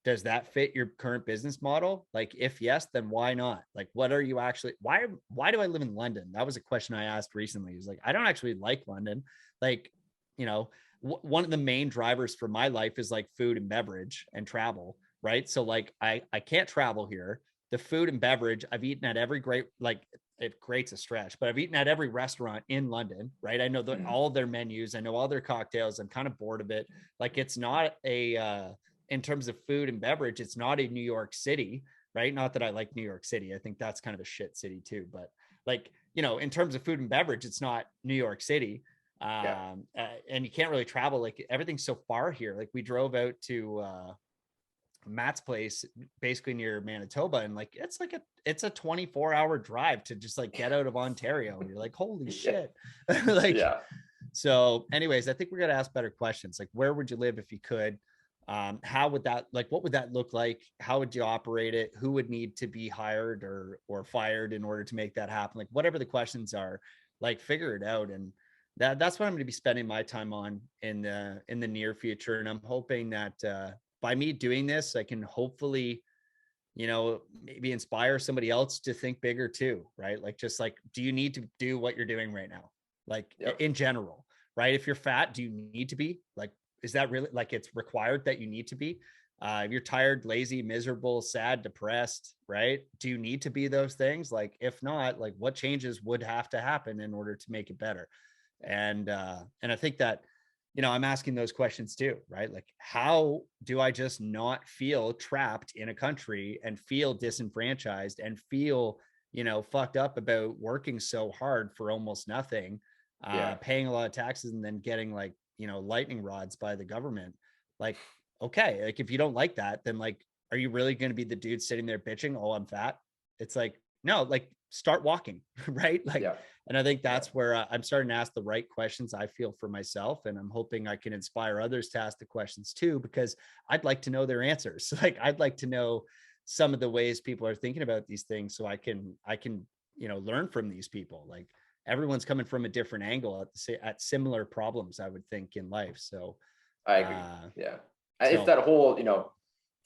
Speaker 2: Does that fit your current business model? Like if yes, then why not? Like, what are you actually, why do I live in London? That was a question I asked recently. It was like, I don't actually like London. Like, you know, one of the main drivers for my life is like food and beverage and travel. Right. So like, I can't travel here. The food and beverage, I've eaten at every great's a stretch, but I've eaten at every restaurant in London. Right. I know all of their menus. I know all their cocktails. I'm kind of bored of it. Like it's not in terms of food and beverage, it's not a New York City, right? Not that I like New York City. I think that's kind of a shit city too. But like, you know, in terms of food and beverage, it's not New York City. And you can't really travel. Like everything's so far here. Like we drove out to Matt's place, basically near Manitoba. And like, it's a 24-hour drive to just like get out of Ontario. And you're like, holy shit. So anyways, I think we're going to ask better questions. Like, where would you live if you could? How would that, like, what would that look like? How would you operate it? Who would need to be hired or fired in order to make that happen? Like whatever the questions are, like figure it out. And that's what I'm going to be spending my time on in the near future. And I'm hoping that by me doing this, I can hopefully, you know, maybe inspire somebody else to think bigger too, right? Like, just like, do you need to do what you're doing right now? Like in general, right? If you're fat, do you need to be like, is that really like it's required that you need to be? If you're tired, lazy, miserable, sad, depressed, right? Do you need to be those things? Like, if not, like what changes would have to happen in order to make it better? And I think that, you know, I'm asking those questions too, right? Like, how do I just not feel trapped in a country and feel disenfranchised and feel, you know, fucked up about working so hard for almost nothing, paying a lot of taxes and then getting like, you know, lightning rods by the government? Like, okay, like if you don't like that, then like, are you really going to be the dude sitting there bitching, oh, I'm fat? It's like, no, like start walking, right? Like, and I think that's where I'm starting to ask the right questions, I feel, for myself. And I'm hoping I can inspire others to ask the questions too, because I'd like to know their answers. Like, I'd like to know some of the ways people are thinking about these things so I can, you know, learn from these people. Like, everyone's coming from a different angle at similar problems, I would think, in life. So
Speaker 3: I agree. It's that whole, you know,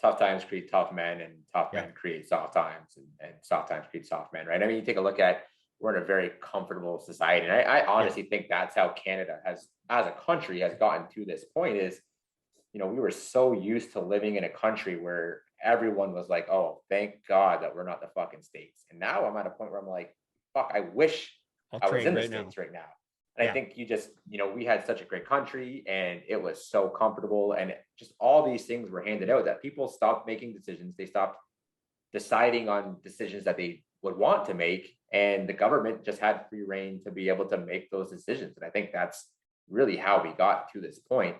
Speaker 3: tough times create tough men, and tough men create soft times, and soft times create soft men, right? I mean, you take a look at, we're in a very comfortable society. And I honestly think that's how Canada has, as a country, has gotten to this point is, you know, we were so used to living in a country where everyone was like, oh, thank God that we're not the fucking States. And now I'm at a point where I'm like, fuck, I wish I was in the States right now. And I think you just, you know, we had such a great country and it was so comfortable, and just all these things were handed out that people stopped making decisions. They stopped deciding on decisions that they would want to make. And the government just had free reign to be able to make those decisions. And I think that's really how we got to this point.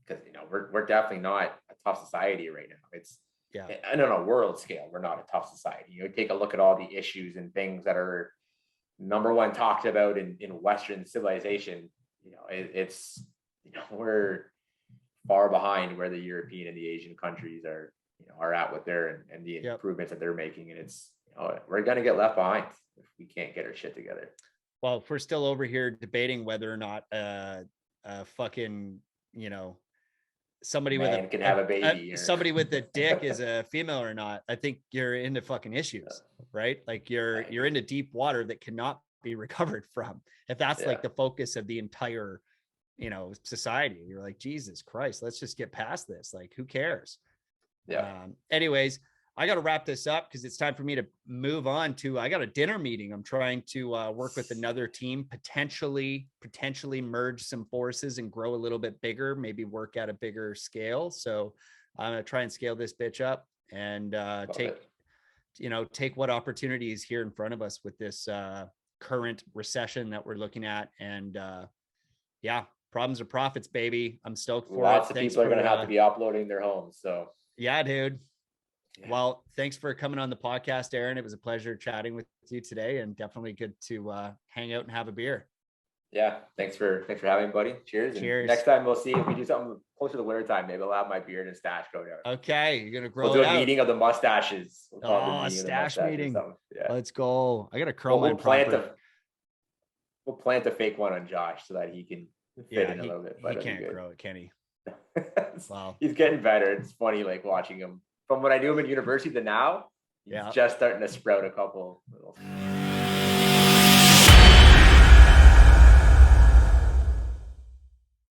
Speaker 3: because we're definitely not a tough society right now. It's
Speaker 2: Yeah.
Speaker 3: and on a world scale, we're not a tough society. Take a look at all the issues and things that are number one talked about in Western civilization. It's we're far behind where the European and the Asian countries are at with their and the improvements that they're making, and it's we're gonna get left behind if we can't get our shit together.
Speaker 2: Well, if we're still over here debating whether or not fucking somebody
Speaker 3: Man
Speaker 2: with
Speaker 3: can have a baby, or
Speaker 2: somebody with a dick is a female or not, I think you're into fucking issues, right? Like you're into deep water that cannot be recovered from. If that's like the focus of the entire society, you're like, Jesus Christ, let's just get past this. Like, who cares? Anyways, I got to wrap this up because it's time for me to move on to, I got a dinner meeting. I'm trying to work with another team, potentially merge some forces and grow a little bit bigger, maybe work at a bigger scale. So I'm going to try and scale this bitch up and take what opportunities here in front of us with this current recession that we're looking at. And problems are profits, baby. I'm stoked for
Speaker 3: lots
Speaker 2: it.
Speaker 3: of people are going to have to be uploading their homes. So
Speaker 2: yeah, dude. Well, thanks for coming on the podcast, Ehren. It was a pleasure chatting with you today, and definitely good to hang out and have a beer.
Speaker 3: Yeah, thanks for having me, buddy. Cheers.
Speaker 2: Cheers.
Speaker 3: And next time we'll see if we do something closer to winter time. Maybe I'll have my beard and stash go down.
Speaker 2: Okay, you're gonna grow.
Speaker 3: We'll do a meeting of the mustaches.
Speaker 2: A stash meeting. Yeah. Let's go. I gotta curl
Speaker 3: we'll plant a fake one on Josh so that he can fit in a little bit.
Speaker 2: He can't grow it, can he?
Speaker 3: Wow. He's getting better. It's funny, like watching him from when I knew him in university to now. He's just starting to sprout a couple little.